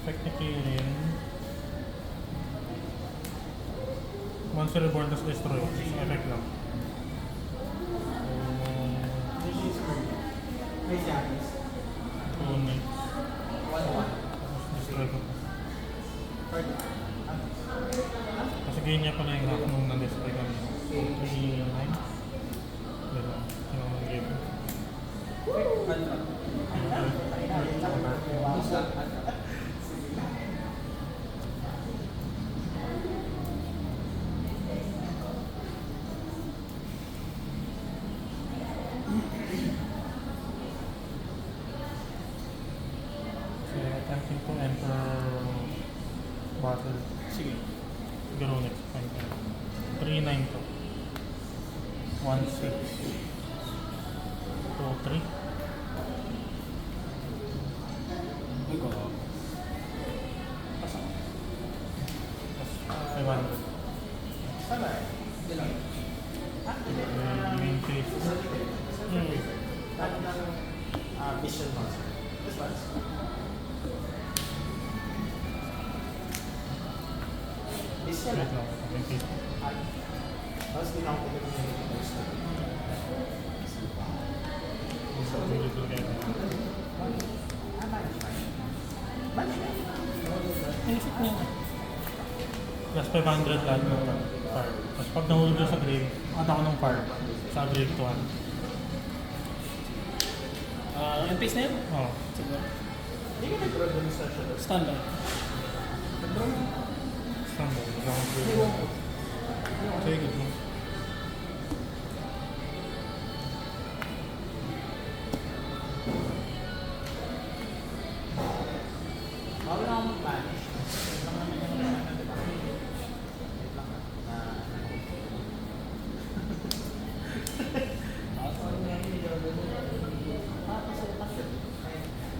Speaker 3: Technically rin. Monster Reborn tas Destroy. Effect lang.
Speaker 2: May Japanese.
Speaker 3: So, next.
Speaker 4: 1-1.
Speaker 3: Tapos destroy ko.
Speaker 2: Pardon.
Speaker 3: Kasi ganyan niya pala yung hack nung na-destroy kami. 3-9. Diba? Yung mga game.
Speaker 4: Basta,
Speaker 3: So, attempting to enter battle.
Speaker 1: Sige.
Speaker 3: Garo next time. 3-9 to. 1-6. 2-3.
Speaker 1: Uy ko.
Speaker 3: Tapos 500.
Speaker 2: Sana eh.
Speaker 4: Ilan?
Speaker 3: Main phase.
Speaker 2: Talo ng Vision Monster. This one's this
Speaker 3: Wait
Speaker 2: yan.
Speaker 3: lang. Main phase.
Speaker 2: Tapos ginawa ko yung negative story.
Speaker 3: So, medyo together.
Speaker 1: Ang effect niya.
Speaker 3: Plus 500 lahat ng fire. Tapos pag nahulog doon sa grave, add ako ng fire. Sa grave to 1.
Speaker 1: Ang pace na yan?
Speaker 3: Oo.
Speaker 1: Siguro.
Speaker 2: Hindi ka nag-draw dun sa shadow.
Speaker 1: Standard.
Speaker 3: Standard. Hindi ako grave. Sige, good mo.
Speaker 2: Bawal na akong mag-banish. Wait lang naman yung ano, di ba? Wait lang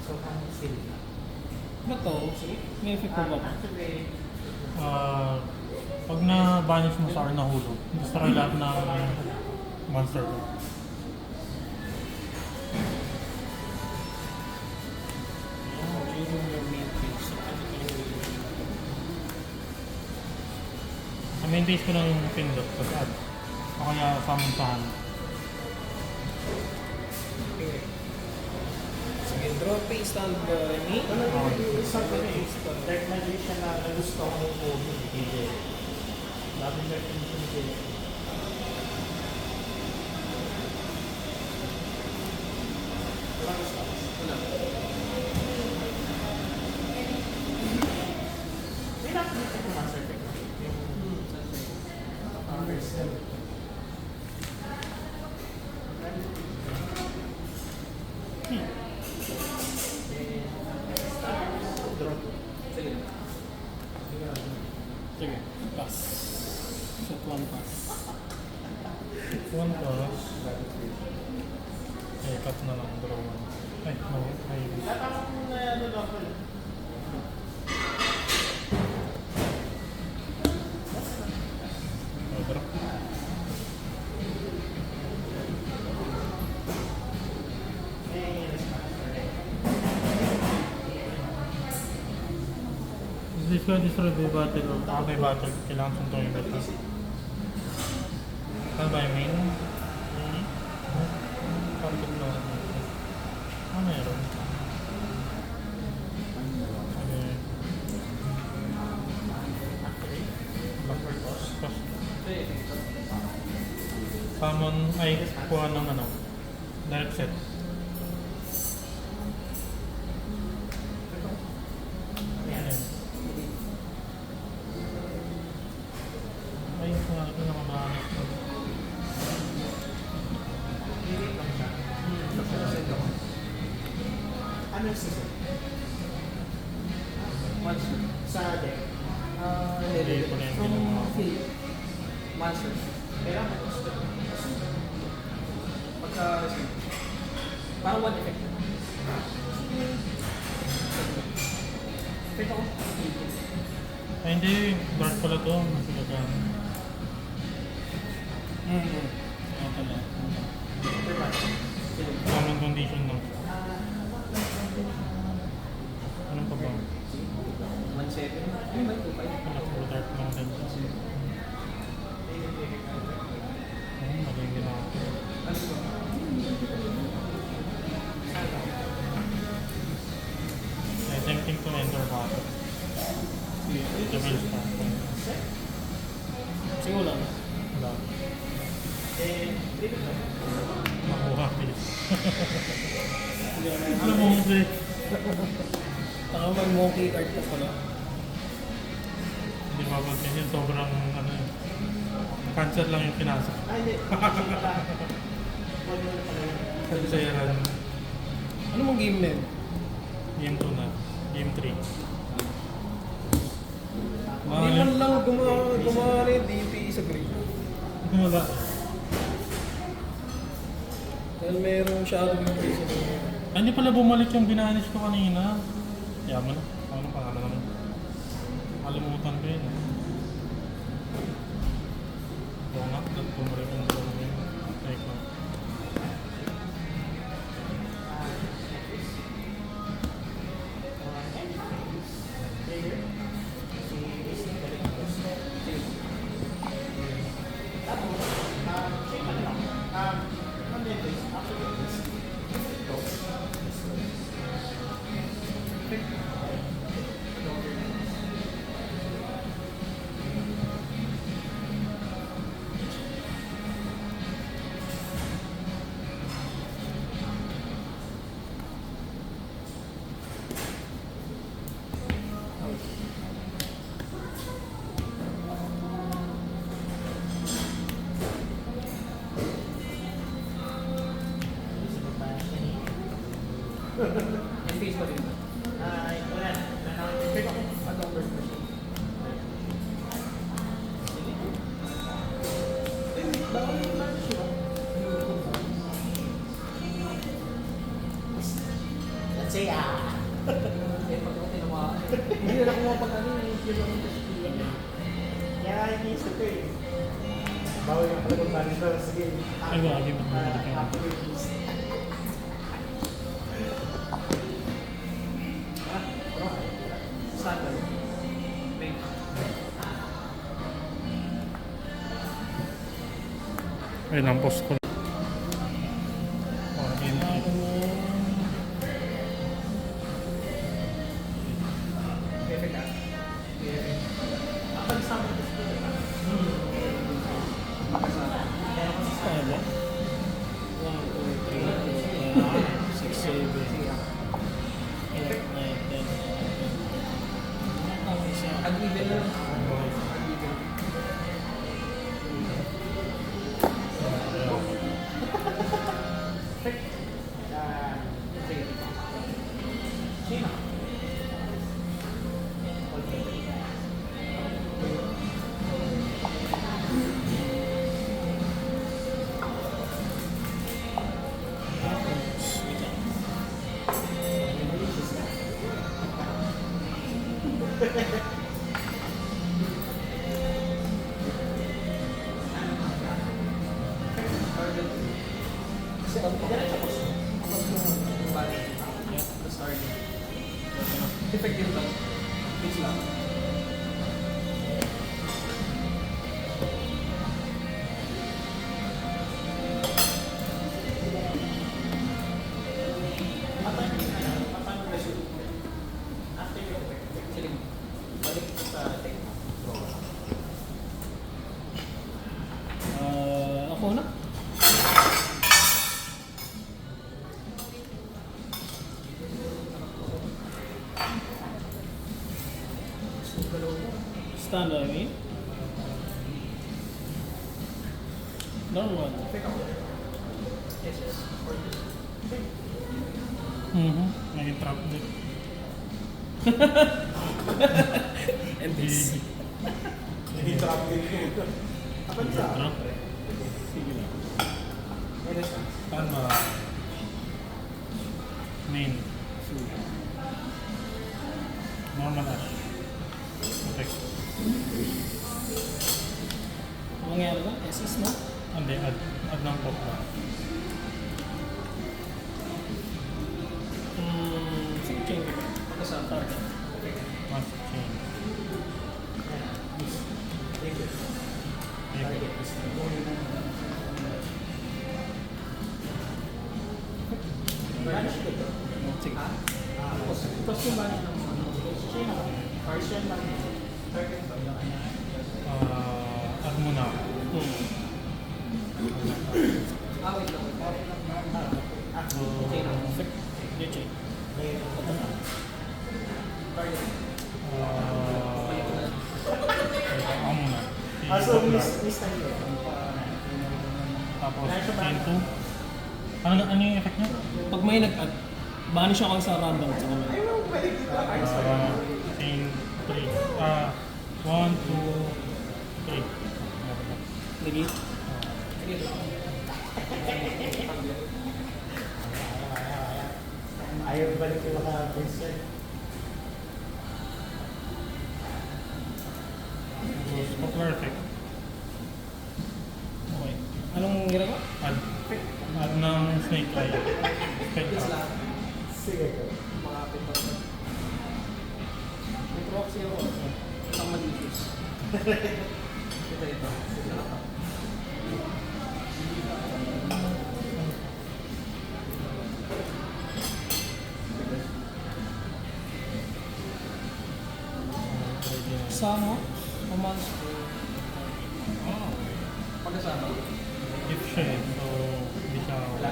Speaker 2: So, kung sila.
Speaker 1: Ba to? May effect ko ba?
Speaker 2: Activate.
Speaker 3: Pag na-banish mo sa or nahulog, destroy lahat ng monster ko.
Speaker 1: During your main phase.
Speaker 3: Sa main base ko lang yung pindot. Tapos add. O kaya summon sa hand.
Speaker 1: Okay. Sige, draw phase stand me.
Speaker 2: Isang ko na Dark Magician na nagusto ko yung movie ni DJ. Love yung Dark Magician ni DJ. Walang gusto.
Speaker 4: Wala.
Speaker 2: May nakikita ko Master Tech. Yung understand. Draw.
Speaker 4: Sige.
Speaker 1: Sige, pass. Shot one pass.
Speaker 3: 1 plus. Eh, cut na lang. Draw 1. Ay, no. Ay,
Speaker 2: At akong ano lang ko.
Speaker 3: draw.
Speaker 2: May response.
Speaker 3: This guy destroy by battle or by battle. Kailangan suntuin yung bata. Ano ba yung main? Content na. Ano meron? Sige. Tapos,
Speaker 4: Sige.
Speaker 3: summon ay kuha ng ano, direct set. Ayan. Ay, kung ano ito nakabahanap ko.
Speaker 2: Lilit lang siya. Ano yung season?
Speaker 4: Monster.
Speaker 2: Sa deck.
Speaker 3: Hindi ko na yung ginawa.
Speaker 4: Field. Monster.
Speaker 2: Kailangan gusto.
Speaker 4: Pagka, parang one effect. Effect ako.
Speaker 3: Ay, Ay, hindi. Dark pala to. Mas gagana.
Speaker 1: Oo pala.
Speaker 3: Common condition lang. Anong pa ba?
Speaker 4: 1.7. Yung ba 2.5?
Speaker 3: Wala puro dark lang din. Mali yung ginawa ko.
Speaker 4: Ano ba?
Speaker 3: Attempting to enter water. Double star.
Speaker 1: Sige wala na.
Speaker 3: Wala. Makuha, please. Alam mo kasi,
Speaker 1: Taka may monkey art ka pala.
Speaker 3: hindi mapansin yun, sobrang ano yun. Cancer lang yung pinasok.
Speaker 2: Ah, hindi. Kasi pala. Huwag mo na pala yun.
Speaker 3: Canceran.
Speaker 1: Ano mong game name?
Speaker 3: Game 2 na. Game 3.
Speaker 1: Hindi man lang gumawa na yung DPE sa grade.
Speaker 3: Wala.
Speaker 1: Dahil mayroong shadow yung base na
Speaker 3: Ah, hindi pala bumalik yung binanish ko kanina. Yaman na. Ano pangalan naman? Kalimutan ko yun. Oo nga, bumalik yung dalawa yun. Like,
Speaker 4: Yung face pa rin ba?
Speaker 2: Wala. Check ako.
Speaker 4: Adong version pa siya.
Speaker 2: Bawal yung lunch yun. Let's say,
Speaker 4: Eh, pag ako tinamaan. Hindi na ako mapag-ano eh. Hindi na ako mapag-ano.
Speaker 2: kaya iniisip ko eh. Bawal yung pala kung paano ito. Sige.
Speaker 3: Ay, wala. Game 2.
Speaker 2: After this.
Speaker 4: Standard. May
Speaker 3: Ayun, ang post ko. Oh, game 3.
Speaker 4: perfect ah.
Speaker 2: Kapag sa amin gusto ko.
Speaker 1: Kaya ba? 1, 2, 3, 4, 5, 6, 7, 8, 9, 10. Ang isa.Ag-even
Speaker 4: lang.Ag-even.
Speaker 2: Sige. Sino?
Speaker 1: Wait lang. Yeah.
Speaker 4: Effective lang. Fix lang. Sige.
Speaker 2: Balik sa take.
Speaker 1: Ako na? Stand I mean? Normal.
Speaker 4: Yes, yes.
Speaker 3: Naging trap ulit.
Speaker 1: And this.
Speaker 2: Hindi traffic yun. Kapag sa
Speaker 3: Trap?
Speaker 1: Sige lang.
Speaker 3: Saan ba? Main. Normal ash. effect.
Speaker 1: Mangyari ba? SS no?
Speaker 3: Hindi, add ng top lang.
Speaker 1: Sige, change ko.
Speaker 4: Kasama.
Speaker 1: Target.
Speaker 3: Must change.
Speaker 2: Trigger. Target is Banish ko ito.
Speaker 1: Sige.
Speaker 4: Tapos yung bali ng ano.
Speaker 2: Sino? Partial lang. Target ba?
Speaker 3: Add mo na.
Speaker 4: Wait lang.
Speaker 2: Ako.
Speaker 4: Okay lang.
Speaker 1: Sige, change.
Speaker 4: Target.
Speaker 3: Ako muna.
Speaker 2: So, miss na yun.
Speaker 3: Tapos, chain 2. Ano yung effect niya?
Speaker 1: Pag may nag-add, banish ako sa random sa kamay.
Speaker 2: Ay, no, pwede dito.
Speaker 3: Chain 3. 1, 2, 3.
Speaker 1: Lagi.
Speaker 4: Sige lang.
Speaker 2: Ayaw balik yung mga Vincent.
Speaker 3: Popular effect.
Speaker 1: Okay. Anong ginagawa?
Speaker 3: Add ng snake eye. Spell
Speaker 4: Yes
Speaker 3: trap.
Speaker 4: lang.
Speaker 2: Sige ko.
Speaker 4: Makapit pa rin. May proxy ako. Isang malicious. Ito.
Speaker 1: Samo? Command.
Speaker 4: Pagkasama.
Speaker 3: If siya eh, so hindi siya
Speaker 4: Wala.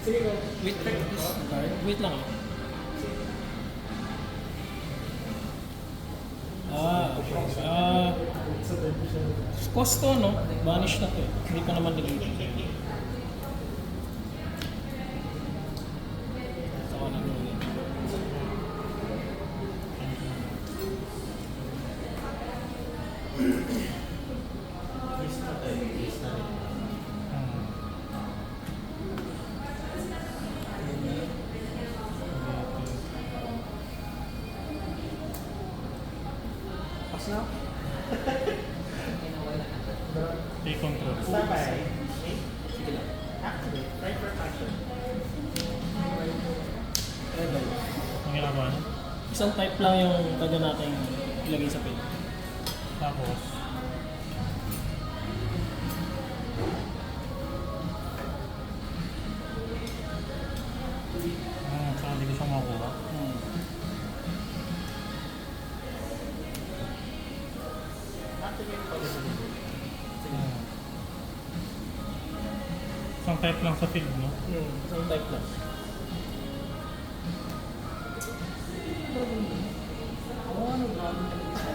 Speaker 2: Sige ko.
Speaker 1: Wait, wait lang ah. Cost to, no? Vanish na to eh. Hindi pa naman nilito. Saka na gawin.
Speaker 2: Miss na tayo. Miss na rin.
Speaker 4: Pas na.
Speaker 3: take control.
Speaker 2: Start by.
Speaker 4: Sige lang.
Speaker 2: Activate. Try for action.
Speaker 1: Rebel.
Speaker 3: Ang ginagawa niya.
Speaker 1: Isang type lang yung pwede natin ilagay sa pin.
Speaker 3: Tapos, saka hindi ko siya makuha.
Speaker 2: Activate possibility.
Speaker 3: Isang type lang sa field, no?
Speaker 1: Isang type lang.
Speaker 4: Ano grabe na isa.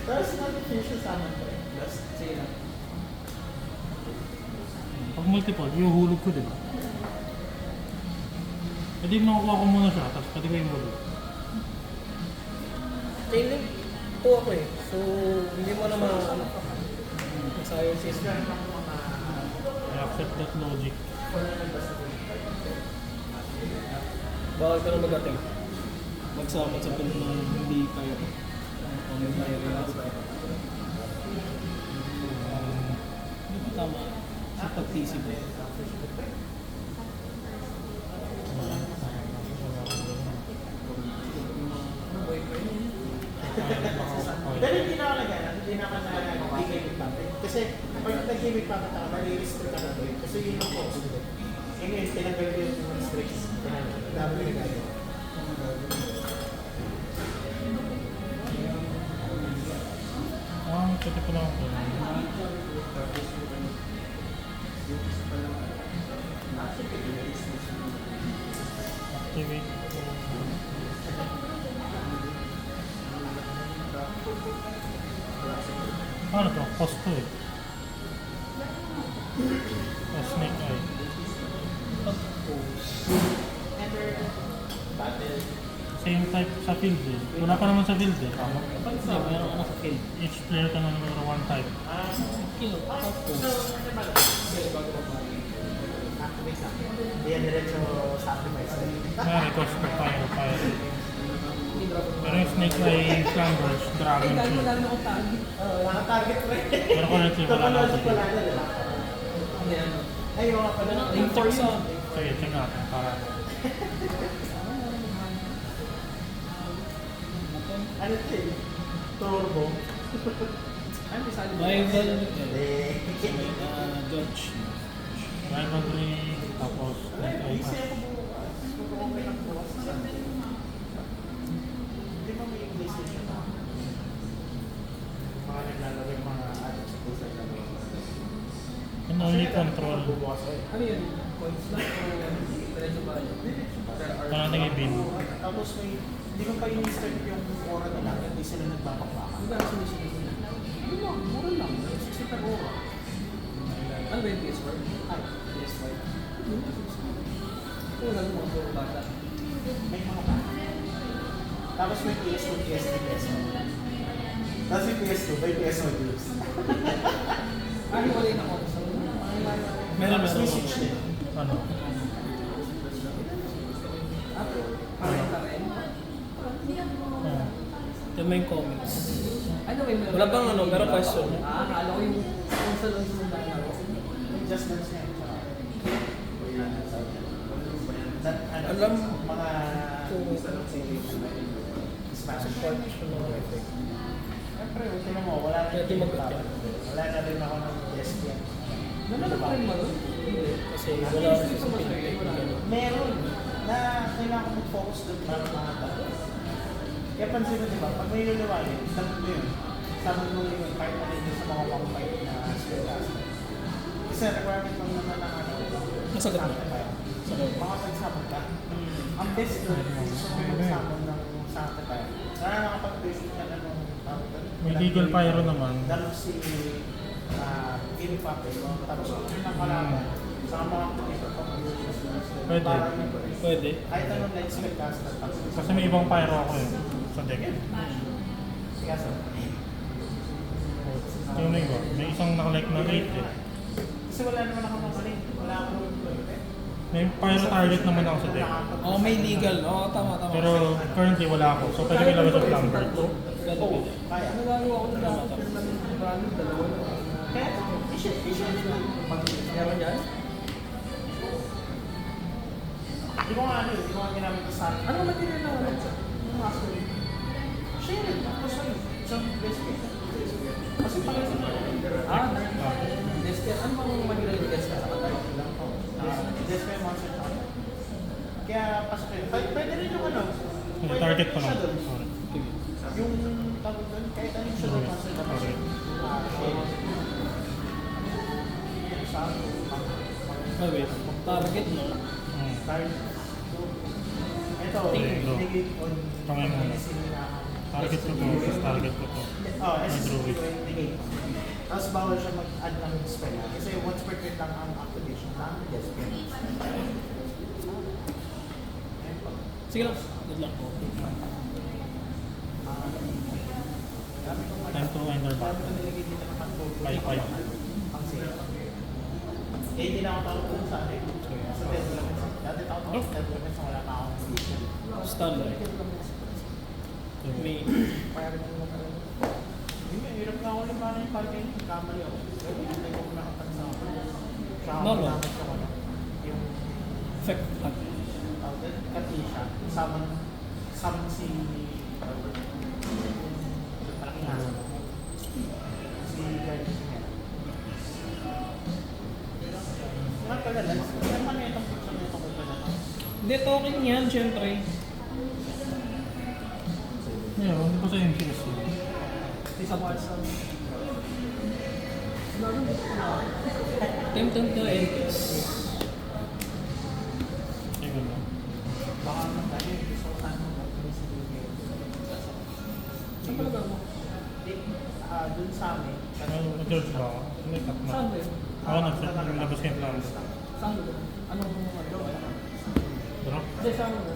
Speaker 2: Tapos na-finish yung summon ko eh. Last.
Speaker 4: Sige lang.
Speaker 3: Pag multiple, iuhulog ko, di ba? Pwede mo nakukuha ko muna siya, tapos pwede ko yung hulog.
Speaker 1: Training po ako eh. So, hindi mo naman ano. Masayang
Speaker 2: Is
Speaker 1: system.
Speaker 2: there mga
Speaker 3: I accept that logic.
Speaker 1: Bawal ka na mag-attempt. Magsama sa pin na hindi kaya. Kung hindi kaya relax ka. Hindi ba tama? Sa pag-tisip eh.
Speaker 2: Pero hindi na ako nag-anak, hindi na ako nag-gimmick puppet. Kasi pag nag-gimmick puppet ako, nare-restrict ako doon. Kasi yun yung cost ko. Eh ngayon, tinanggal ko yung mga restricts. Dami ko nagagawa.
Speaker 3: Pwede ko lang ito. Activate ko. Ano to? Cost to eh. Snake eye.
Speaker 2: Enter battle.
Speaker 3: Same type sa field eh. Wala pa naman sa field eh. Tama?
Speaker 1: Hindi, meron ka na sa kill.
Speaker 3: Each player ka na numero 1 type.
Speaker 1: Kill. Tapos.
Speaker 2: So, ano ba?
Speaker 4: Sige, bago pa.
Speaker 2: Wait lang. Hindi yan diretso sacrifice.
Speaker 3: May request for fire.
Speaker 4: Hindi drop.
Speaker 3: Pero yung snake ay slumbers, dragon
Speaker 4: Ay, dahil
Speaker 3: seed.
Speaker 4: madami akong target.
Speaker 2: Naka-target ko eh.
Speaker 3: Pero currently wala na
Speaker 2: Topologic
Speaker 3: ako.
Speaker 2: wala na, di ba?
Speaker 4: Hindi, ano.
Speaker 2: Ay, yung nga pala.
Speaker 1: Yung for sa
Speaker 3: Sige, check natin para
Speaker 2: Ano ito eh? Turbo.
Speaker 4: Ay, may sali ba?
Speaker 1: rival
Speaker 2: Hindi.
Speaker 1: Dodge.
Speaker 3: rivalry, tapos snake ay
Speaker 2: Easy ako bukas. Mag-okay lang bukas. Hindi ba may PlayStation na? Mga naglalagay mga ads sa pusa na
Speaker 3: can only control.
Speaker 2: Bubukas ko eh.
Speaker 4: Ano yun? Coins lang o diretso ba yun?
Speaker 3: Parang nag-ibin.
Speaker 2: Tapos may, hindi ko pa in-insert yung aura nila, hindi sila nagbabakbakan.
Speaker 4: Ano ba ang sinusunod nila?
Speaker 2: Yun lang, mura lang. 60 per aura.
Speaker 4: Ano ba yung PS4?
Speaker 2: Ay, PS5.
Speaker 4: Ito lang mga puro bata.
Speaker 2: May mga ba? Tapos may PS2, PS3, PS1. Tapos may PS2, may PS1 games.
Speaker 4: Ano wala yung console?
Speaker 1: Meron
Speaker 2: Tapos may
Speaker 1: meron.
Speaker 2: Switch din.
Speaker 3: Ano?
Speaker 4: Ah, parang ka rin?
Speaker 3: Oh.
Speaker 1: Ito may comics.
Speaker 4: Ano ba yung
Speaker 1: Wala bang ano, pero question.
Speaker 4: Ah, akala ko yung console ang sumundan na ako.
Speaker 2: May Just Dance yan.
Speaker 1: Alam
Speaker 2: mga Smash. Siyempre, tingnan mo, wala na
Speaker 1: Pwede
Speaker 2: yung
Speaker 1: mag-get
Speaker 2: tao.
Speaker 1: yan.
Speaker 2: Wala na rin ako ng DSP.
Speaker 4: Nalala pa rin ba doon? Hindi.
Speaker 1: Kasi wala kasi sa Pilipinas. ganun.
Speaker 2: Meron na kailangan ko mag-focus doon para mga tao. Kaya pansin mo, di ba, pag may luluwalin, sabi mo yun, sabi mo yun, kahit na rin sa mga pang-fight na spellcaster. Kasi requirement lang naman ng ano,
Speaker 1: Nasagot mo?
Speaker 2: sanctifier.
Speaker 1: Sagot.
Speaker 2: Makapag-summon ka. Ang best doon, gusto mo mag-summon ng sanctifier. Sana nakapag-basic ka na nung
Speaker 3: May legal pyro naman.
Speaker 2: Dalo si Gini Pape, tapos kung yun ang kalaban, sa mga kumita pa
Speaker 3: Pwede.
Speaker 1: Pwede.
Speaker 2: kahit anong light spellcaster, tapos
Speaker 3: Kasi may ibang pyro ako eh. Sa deck.
Speaker 2: Kaya sa
Speaker 3: Yung na iba. May isang nakalike na 8 eh.
Speaker 2: kasi wala naman ako mamaling. Wala ako
Speaker 3: May pyro target naman ako sa deck.
Speaker 1: Oh, may legal. Oo, tama, tama.
Speaker 3: Pero currently wala ako. So pwede ko ilabas yung plumber.
Speaker 1: Pwede,
Speaker 2: Oo,
Speaker 1: pwede.
Speaker 2: kaya.
Speaker 4: Nagagawa ko na dapat pero namin marami dalawa na.
Speaker 2: Kaya, i-share lang.
Speaker 4: Meron yan?
Speaker 2: Di ko nga ano, di ko nga ginamit ko sa akin.
Speaker 4: Ano material na wala? Yung master.
Speaker 2: Share it. Tapos ano, isang best case. Kasi pala sa
Speaker 4: Ah, Desket. Ano bang material yung Desket sa kanila?
Speaker 2: just may monster sa akin. Kaya pasok yun. Pwede rin yung ano.
Speaker 3: Yung target ko
Speaker 2: siya
Speaker 3: lang.
Speaker 2: doon.
Speaker 3: Sorry.
Speaker 2: Yung tawag doon, kahit anong siya doon monster na
Speaker 3: Sorry.
Speaker 1: Oh, wait. Target, no?
Speaker 3: Hmm.
Speaker 2: Ito,
Speaker 3: Tingin.
Speaker 2: negate on
Speaker 3: Kamay muna. Target ko to. Tapos target ko to.
Speaker 2: Oh,
Speaker 3: May
Speaker 2: SSD
Speaker 3: druid.
Speaker 2: ko yung negate. Tapos bawal siya mag-add ng spell. Kasi once per turn lang ang activation ng yes spell. Ayan po.
Speaker 1: Sige lang. Good luck po.
Speaker 2: Dami kong
Speaker 3: Time to enter back.
Speaker 2: Dami kong nilagay dito ng control.
Speaker 3: 5-5.
Speaker 2: Ang save. Eh, hindi na ako tawag dun sa akin. Sa development. Dati tawag ako sa development sa wala pa akong position.
Speaker 1: Standard. May
Speaker 2: Hindi, hirap na ako naman yung parking. Kamali ako. Pero hindi ko nakapagsa ako. Siya ako
Speaker 1: No, no.
Speaker 2: naman sa ano. Yung
Speaker 1: effect.
Speaker 2: Katisha. Summon si malaking aso. Si Guardian niya. Nga pala lang. Ano man itong picture nito ko pala?
Speaker 1: Hindi, token yan, syempre.
Speaker 3: Yeah, hindi ko sa MCS yun.
Speaker 4: Isa pa sa...
Speaker 1: Temtem to LS.
Speaker 3: Sige lang.
Speaker 2: Baka naman tayo. Gusto ko saan mo mag-miss si
Speaker 4: Saan pala ba mo?
Speaker 2: Dun sa amin.
Speaker 3: Nag-george ba ako? Hindi, cut na.
Speaker 4: Saan ba yun?
Speaker 3: Ako naglabas ko yung plumber.
Speaker 4: Saan ba? Anong ano?
Speaker 3: Drop.
Speaker 4: Hindi, saan ba?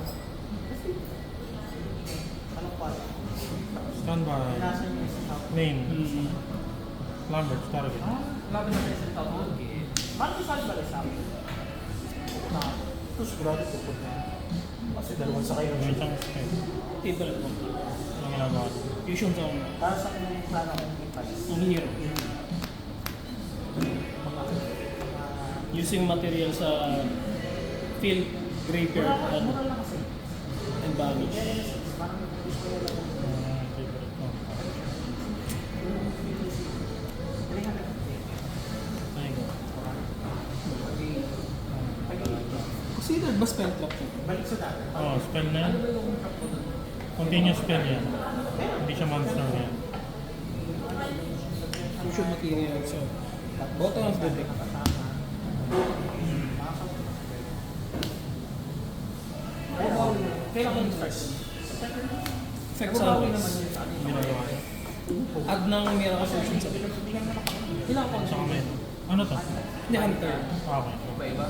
Speaker 2: Anong part?
Speaker 3: Standby.
Speaker 2: Nasa niyo sa top.
Speaker 3: Main.
Speaker 1: Hmm.
Speaker 3: Plumber. Target.
Speaker 4: Laban na sa isang tao.
Speaker 2: Bakit saan ba sa amin? Na, ito sigurado pupunta. Kasi dalawang sakay
Speaker 3: Yung
Speaker 2: ng
Speaker 3: isang spec.
Speaker 1: Table mo.
Speaker 3: Ang ginagawa ko.
Speaker 1: Fusion sa mga.
Speaker 2: Para sa akin yung plano kong ipalis.
Speaker 1: Ang hero. Using material sa field, graveyard,
Speaker 2: Mura lang kasi.
Speaker 1: and vanish.
Speaker 2: Parang gusto ko lang.
Speaker 3: Favorite ko. Ay, go.
Speaker 1: Considered ba spell trap siya?
Speaker 2: Balik sa dati.
Speaker 3: Oh, spell na yan. Continuous spell yan. Hindi siya monster yan.
Speaker 1: Fusion material. So, bottom of the deck.
Speaker 4: Kailan ko yung-start?
Speaker 1: Effect
Speaker 4: Pero
Speaker 1: sa
Speaker 4: bawi naman yun sa atin.
Speaker 3: Ginagawa ko.
Speaker 1: Add ng miracle fusion sa deck.
Speaker 4: Ilang
Speaker 3: Sa
Speaker 4: console?
Speaker 3: kamay. Ano to?
Speaker 1: Hindi, hunter.
Speaker 3: Okay.
Speaker 4: Iba-iba.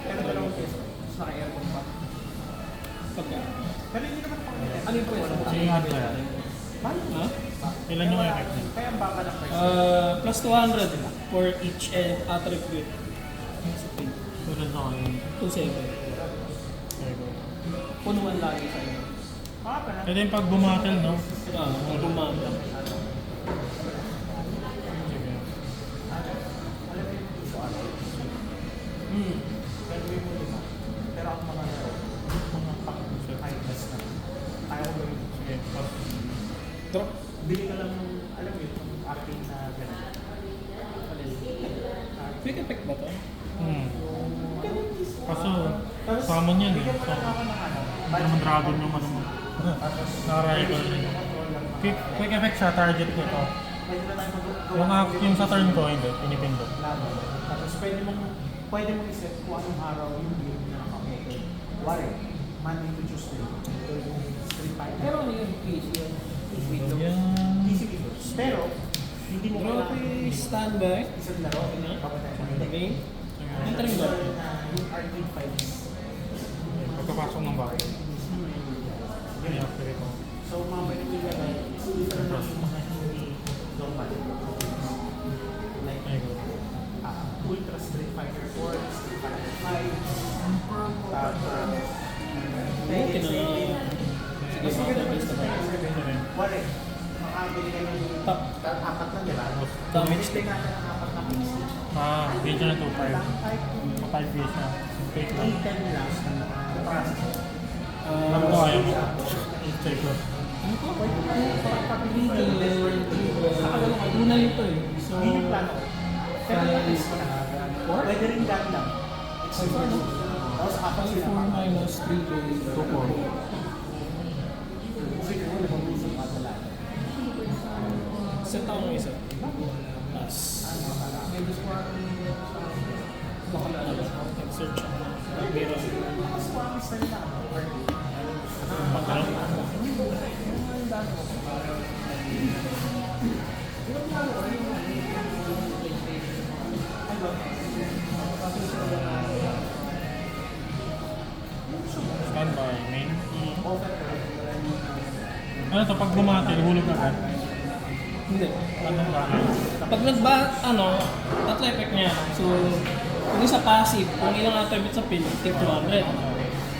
Speaker 2: Pero dalawang peso.
Speaker 4: Tapos naka-aircon pa.
Speaker 1: Pagka.
Speaker 2: Pero hindi naman pang
Speaker 4: Ano yung pwesto mo?
Speaker 3: Sige, add na yan.
Speaker 1: Ha?
Speaker 3: Ilan yung effect niya?
Speaker 2: Kaya ang baba ng price.
Speaker 1: Plus 200 for each attribute. Sa pin.
Speaker 3: Tulad na kayo.
Speaker 1: 2-7.
Speaker 3: Okay, go.
Speaker 4: Punuan lagi sa'yo.
Speaker 2: Pa na.
Speaker 3: Pwede yung pag bumatel, no?
Speaker 1: Ang gumanda.
Speaker 3: Sige.
Speaker 2: Alam mo yung gusto ano. Pero yung mo lima. Pero ang mga laro, mga pang-high-class na. Kaya ko gawin.
Speaker 3: Sige. Pag-
Speaker 1: Drop.
Speaker 2: Bili ka lang ng, alam mo yun, yung arcade na gano'n.
Speaker 1: Quick effect ba to?
Speaker 3: Kaso, summon yan eh.
Speaker 2: Bigyan mo
Speaker 3: So,
Speaker 2: lang ako ng ano.
Speaker 3: hindi naman dragon yung ano mo. Naka-rival rin. Quick effect siya, target ko ito.
Speaker 2: Pwede na tayo
Speaker 3: Yung sa turn ko, hindi. Pinipindot.
Speaker 2: Tapos pwede mong iset kung anong araw yung game na nakamoto. Wari, Monday to Tuesday. Ito yung Street Fighter.
Speaker 4: Pero ano yung PC yun? Windows.
Speaker 3: Yan.
Speaker 2: PC Windows. Pero, hindi mo
Speaker 1: Drop
Speaker 2: kailangan
Speaker 1: standby.
Speaker 2: isang laro. Kapatid mo.
Speaker 1: Okay.
Speaker 2: Yung
Speaker 1: Entering door.
Speaker 2: na yung arcade files.
Speaker 3: Pagkapasok ng bahay. Yan yung activate ko.
Speaker 2: So, mga manipula na different na yung mga hindi normal. Like,
Speaker 3: Ay, go.
Speaker 2: Ultra Street Fighter 4, Street Fighter 5,
Speaker 1: Okay na lang.
Speaker 2: Mas maganda pa
Speaker 1: Sige,
Speaker 3: Sige.
Speaker 2: Wari, makabili ka ng
Speaker 1: Top.
Speaker 2: apat na, di ba?
Speaker 1: Damage
Speaker 2: Bili ka ng apat na PC.
Speaker 3: Page na 2.5.
Speaker 2: Lang type
Speaker 3: 5 days na. Take lang.
Speaker 2: 810 lang ang processor.
Speaker 3: Ano ko ayaw mo? Take lang.
Speaker 1: Ano ko? Parang papiligil. Una ito eh. So,
Speaker 2: Hindi yung plano. Pero na-test ko na. Pwede rin ganda. Tapos apat sila
Speaker 1: 4 minus 3 to 4.
Speaker 2: Sige mo, nag-uusap ka talaga.
Speaker 1: Set ako ng isa. Plus.
Speaker 4: May gusto ko
Speaker 1: Baka na ano. Search ako. Meron.
Speaker 2: Mas promise na nila.
Speaker 3: Pagkaroon. Standby, main. Ano to, pag bumati, hulog agad.
Speaker 1: Hindi.
Speaker 3: Anong bagay?
Speaker 1: Pag tatlo effect niya. So, yung isa passive, kung ilang attribute sa pin, take 200.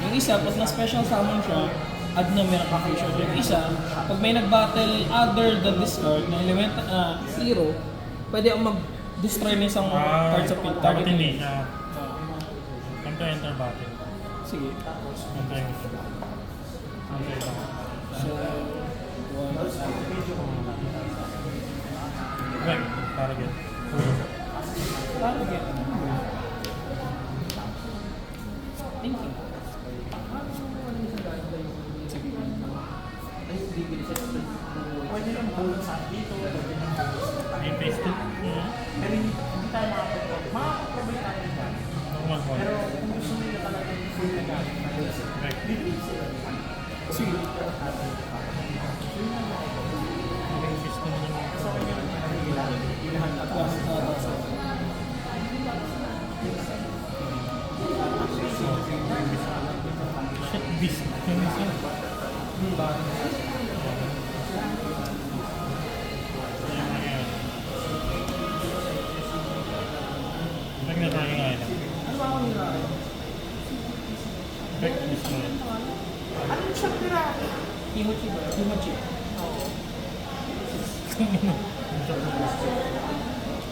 Speaker 1: Yung isa, pag na-special summon siya, add na miracle fusion. Yung isa, pag may nag-battle other than discard na element hero, pwede akong mag-destroy ng isang card sa pin.
Speaker 3: Dapat hindi
Speaker 1: niya.
Speaker 3: siya. Time to enter battle.
Speaker 1: Sige.
Speaker 3: Enter mo siya. Enter lang.
Speaker 1: So,
Speaker 3: Wait, target. Hulog.
Speaker 1: target. Thank you.
Speaker 4: Ay, bibili siya sa
Speaker 2: Pwede lang hold sa dito. Pwede lang hold sa
Speaker 3: May face to.
Speaker 2: Pero hindi tayo makakapag-provide tayo ng gamit.
Speaker 3: Normal one.
Speaker 2: Pero kung gusto nila talaga yung full na gamit,
Speaker 3: Correct.
Speaker 2: bibili sila.
Speaker 1: Sige.
Speaker 3: May face to naman.
Speaker 2: So, kanya lang ilahan na
Speaker 1: Plus,
Speaker 3: Shit, beast. Yung isa. Yung mga yan. Pag na-drawing island.
Speaker 2: Ano ba ako nila
Speaker 3: destroy.
Speaker 2: Ano yung siyang tira?
Speaker 4: Kimochi ba?
Speaker 1: Kimochi.
Speaker 2: Oo.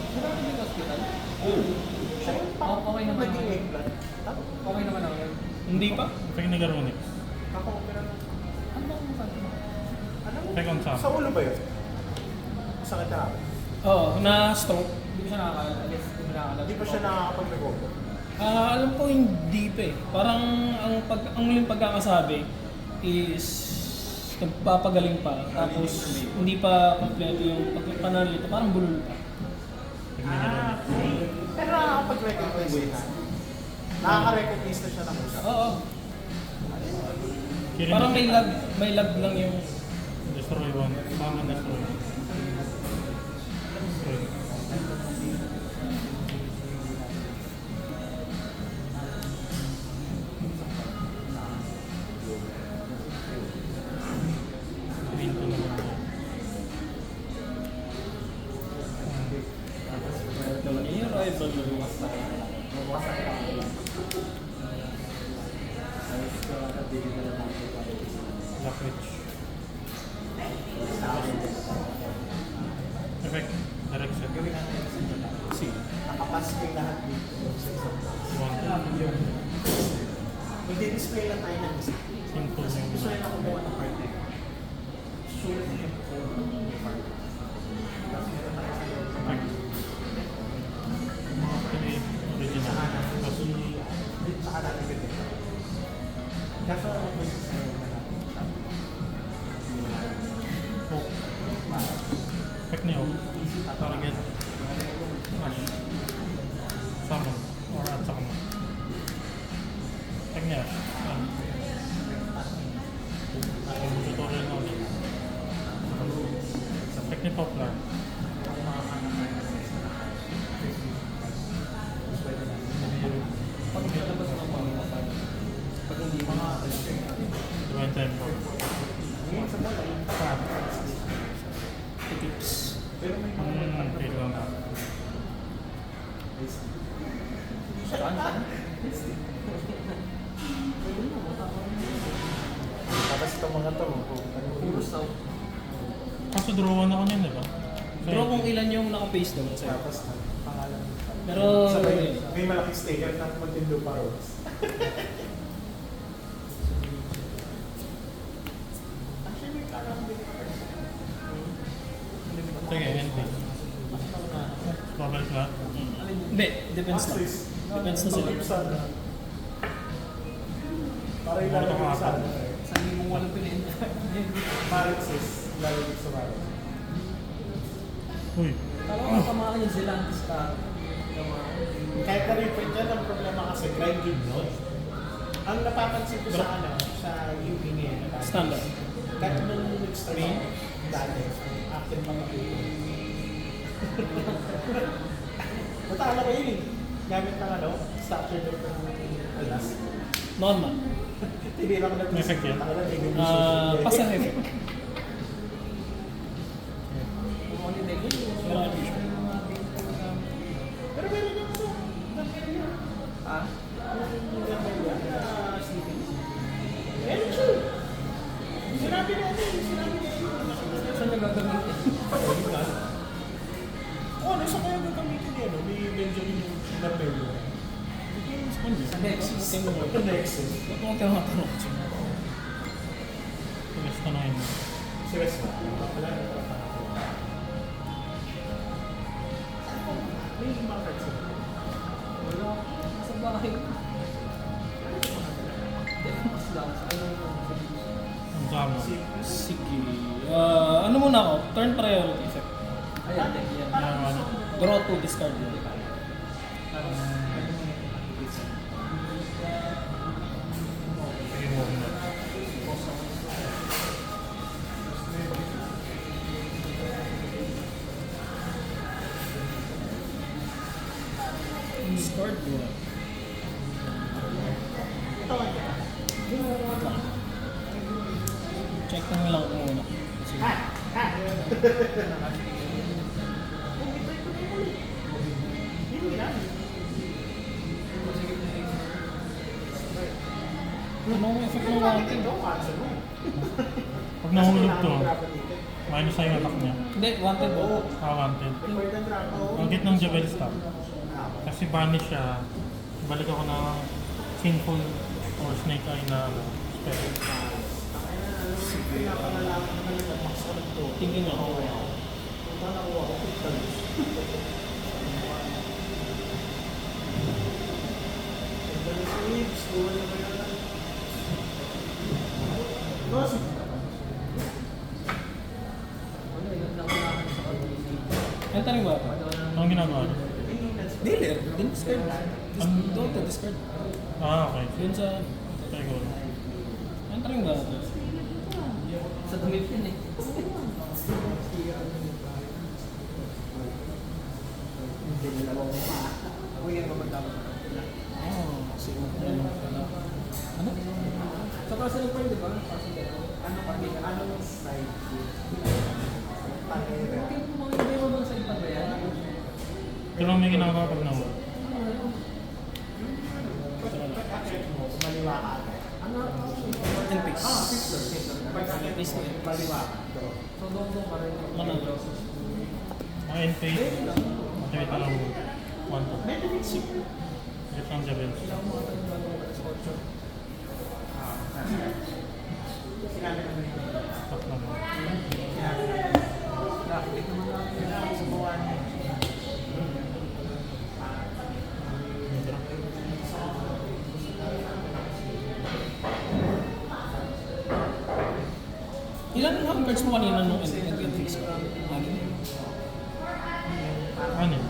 Speaker 4: Di ba naging hospital?
Speaker 2: Siya yung
Speaker 4: Okay naman.
Speaker 2: naging eggplant. Tama.
Speaker 4: Okay naman ako yun.
Speaker 1: Hindi pa?
Speaker 3: Effect ni Garunix.
Speaker 2: Kaka-opera na.
Speaker 4: Ano ba ang sabi mo?
Speaker 2: Ano?
Speaker 3: Effect on
Speaker 2: Sa ulo ba yun? Sakit na.
Speaker 1: Oo, na-stroke.
Speaker 4: Hindi ko siya nakakaalis. Hindi ko nakakaalis.
Speaker 2: Hindi pa siya nakakapag-recover.
Speaker 1: Alam ko hindi pa eh. Parang ang muling pagkakasabi is nagpapagaling pa. Tapos hindi pa kompleto yung pagpanalito. Parang bulol pa.
Speaker 3: Effect ni Garunix.
Speaker 2: Pero nakakapag-recognize na. Nakaka-recognize na siya ng usap.
Speaker 1: Oo.
Speaker 3: Kirin
Speaker 1: Parang may lag lang yung
Speaker 3: destroy one. Tama destroy. Destroy. Green to naman.
Speaker 1: yung rival mo.
Speaker 3: Black Witch. Effect. Direct set.
Speaker 1: Sige.
Speaker 2: Nakapas ko yung lahat dito sa isang box.
Speaker 3: One.
Speaker 2: Magdi-display lang tayo ng isa.
Speaker 3: Simple yung
Speaker 2: Gusto nyo na kumuha ng part na sulit yung part. Tapos meron tayo sa loob.
Speaker 3: effect. Actually, original. Kasi
Speaker 2: Saka natin ganito. Kaso ano po yung sa'yo na natin?
Speaker 3: hook. Effect ni hook. Target. Smash. Summon. Or attack mo. Effect niya. Yung tutorial na ulit. Effect ni Poplar.
Speaker 4: Pag nalabas ng mga pag hindi mo
Speaker 3: Divine Tempo.
Speaker 2: Sa bagay,
Speaker 1: Tips.
Speaker 2: pero may mga
Speaker 3: Okay lang.
Speaker 2: Tapos itong mga to,
Speaker 4: puro sa
Speaker 3: Kaso drawan ako niyan, di ba?
Speaker 1: Pero kung ilan yung naka-paste doon sa'yo.
Speaker 2: tapos pangalan.
Speaker 1: Pero,
Speaker 2: Sabay, may malaking sticker na magtindo pa rin. Actually, may parang
Speaker 3: Sige, hindi. Bubble flat.
Speaker 1: hindi, depends na. Depends na sila.
Speaker 2: Para ilalagay ko sa ano.
Speaker 4: sa hindi mo walang pinin.
Speaker 2: Maritsis, ilalagay ko sa Maritsis.
Speaker 3: Uy.
Speaker 4: Kala ko tamaan yung Zelantis ka.
Speaker 2: Kahit na-reprint yan, ang problema kasi grinding yun. Ang napapansin ko sa ano, sa UV ngayon,
Speaker 1: Standard.
Speaker 2: kahit nung nag-start ako dati, active pa matuto. Natala ko yun eh. Gamit ng ano, structure ng alas.
Speaker 1: Normal.
Speaker 2: Tinira ko na
Speaker 3: May effect yan?
Speaker 1: Pasang effect.
Speaker 4: Kung ano yung negative.
Speaker 1: Pero hindi sure.
Speaker 2: Pero meron yung sa Gangeria.
Speaker 4: Ah?
Speaker 2: Yung Gangeria na sleeping. Meron siya. Sinabi natin, sinabi natin.
Speaker 4: Saan niya gagamitin?
Speaker 2: Oh, nasa kaya gagamitin niya, no? May Benjamin yung Narmello.
Speaker 4: Sa Nexus.
Speaker 1: Same mo.
Speaker 2: Ito Nexus.
Speaker 1: Ba't mo tinatanong?
Speaker 3: Tulis na na yun.
Speaker 2: Si Westman. Wala na ito. May mga cards sila.
Speaker 4: Wala. Sa bahay. Mas lang. Ano yung
Speaker 3: Ang sama.
Speaker 1: Sige. Ano muna ako? Turn priority effect.
Speaker 4: ayan, yan.
Speaker 3: Yung ano.
Speaker 1: Draw to discard yun.
Speaker 3: Sige mo na.
Speaker 1: Discard mo.
Speaker 2: Ito nga niya.
Speaker 1: Check na lang ko muna. Sige. Anong effect ng wanted?
Speaker 2: Ito, cancel mo.
Speaker 3: Pag nahulog to, minus na yung attack niya.
Speaker 1: Hindi, wanted ba?
Speaker 3: Wanted.
Speaker 2: Record and drop.
Speaker 3: Ang git ng Javel Stop. Kasi banish siya, balik ako ng Sinful or Snake Eye na spell.
Speaker 2: Pinapalalaman naman yung max ko nito.
Speaker 1: Tingin nga ako.
Speaker 2: Punta na ako, pictures. Waves, dual na ba yan? Boss,
Speaker 4: Ano, yun lang kailangan sa community.
Speaker 1: Entering ba?
Speaker 3: Anong ginagawa niya?
Speaker 1: Dealer. Din discard. Doon to discard.
Speaker 3: Okay.
Speaker 1: Yun sa...
Speaker 3: Siguro.
Speaker 1: Entering ba?
Speaker 4: Sa damit yun eh. Ako yan mamagdaman.
Speaker 1: Oh, siguro. Ano?
Speaker 4: Sa personal point, di ba? Ano kami?
Speaker 2: anong side view? Panera.
Speaker 4: Okay, mga iba yung mga side pa ba yan?
Speaker 3: Pero may ginagawa pag nahulog.
Speaker 2: Maliwa ka agad.
Speaker 4: Ano?
Speaker 1: And picks.
Speaker 2: Pag
Speaker 1: Please na yun.
Speaker 2: maliwa ka.
Speaker 4: So, dong pa rin.
Speaker 1: Manalo.
Speaker 3: Ang end-phase, activate na lang 1 to.
Speaker 2: Benefits yun.
Speaker 3: Git ng Javel.
Speaker 2: Sinabi naman ito.
Speaker 3: Stop na lang.
Speaker 2: Sinabi naman.
Speaker 4: Nakikita naman namin.
Speaker 2: Kailangan subukan niya.
Speaker 1: Ilan ang cards mo kanina nung entries? Ano?
Speaker 3: Ano yun?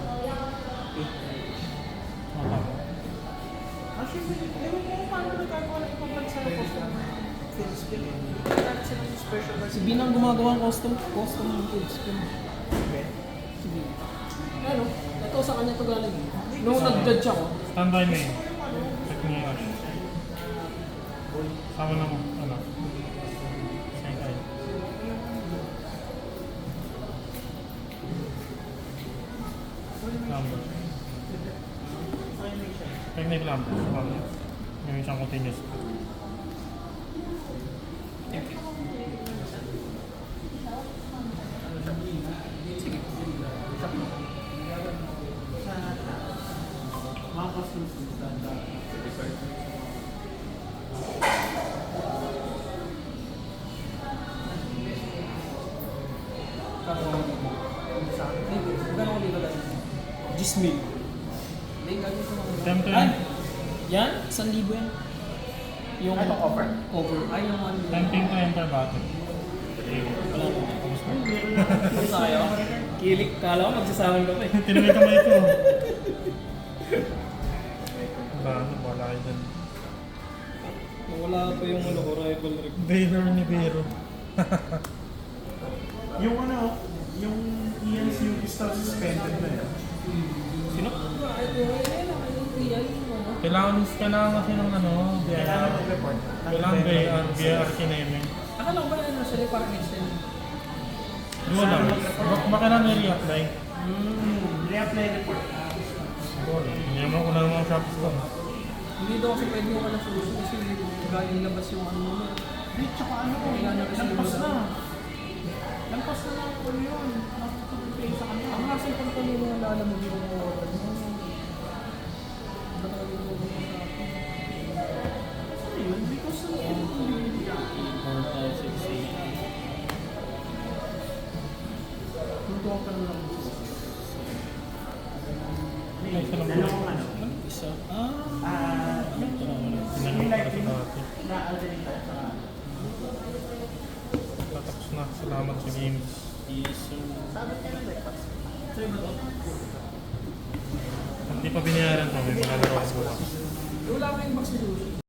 Speaker 3: Okay.
Speaker 2: Actually, ewan ko kung paano nagkagawa ng ibang bansa na field spin. Kailangan silang special
Speaker 1: Si Binang gumagawa ng custom field spin. Si Binang. Ano? Ito sa kanya ito galing. Nung nag-judge ako,
Speaker 3: Standby mo yun. Check mo yung rush. Sama na mo. Ano? Snake Eye. Number. Technique number. Sama mo. Yung isang continuous.
Speaker 1: thank you. Sige.
Speaker 2: Mga customs
Speaker 4: Gano'n ko dito dahil?
Speaker 1: Gismil.
Speaker 4: Hindi, gano'n ko mga...
Speaker 3: Attempt to
Speaker 1: Ay! Yan? 1,000 yan. Yung
Speaker 2: Ano, offer?
Speaker 1: Over.
Speaker 4: Ay, yung ano.
Speaker 3: Attempting to enter battle.
Speaker 1: Wala ko.
Speaker 3: Tapos na.
Speaker 1: Sayo. Kilik. Kala ko magsasawan ka pa eh.
Speaker 3: Tinamay kamay ito. Wala kayo dun.
Speaker 1: Wala pa yung ano ko, rival rig.
Speaker 3: Baylor ni Vero.
Speaker 2: Yung ano, yung ENCU style suspended na yun.
Speaker 1: Sino?
Speaker 3: Kailangan kasi ng ano,
Speaker 2: Kailangan mag-report.
Speaker 3: Kailangan BR kineme.
Speaker 4: Akala ko ba na sila parang extend?
Speaker 3: Siguro lang. Baka na nire-apply.
Speaker 2: Re-apply report.
Speaker 3: Siguro lang. Hindi naman ko na mga shops ko.
Speaker 4: Hindi daw kasi pwede mo ka na solution kasi galing labas yung ano mo.
Speaker 2: Di, tsaka ano, lampas na. Lampas na lang po yun. Nakapag-pay sa kanila.
Speaker 4: Ang hassle kung kanina yung lala mo dito mo order mo. Baka yung mo sa akin.
Speaker 2: Ano yun? Because of the
Speaker 1: 4, 5, 6, 8.
Speaker 2: Tutuwa ka lang.
Speaker 3: Ay, isa lang po.
Speaker 2: Dalawang ano.
Speaker 1: Isa.
Speaker 2: Yung
Speaker 3: Sinagay para sa dati.
Speaker 2: na-alternate sa
Speaker 3: Tatapos na. Salamat sa games.
Speaker 1: Yes, sir.
Speaker 2: sabi ka na breakfast.
Speaker 3: Pag di pa binayaran to, may mga laro ako bukas.
Speaker 4: Wala ko yung box solution.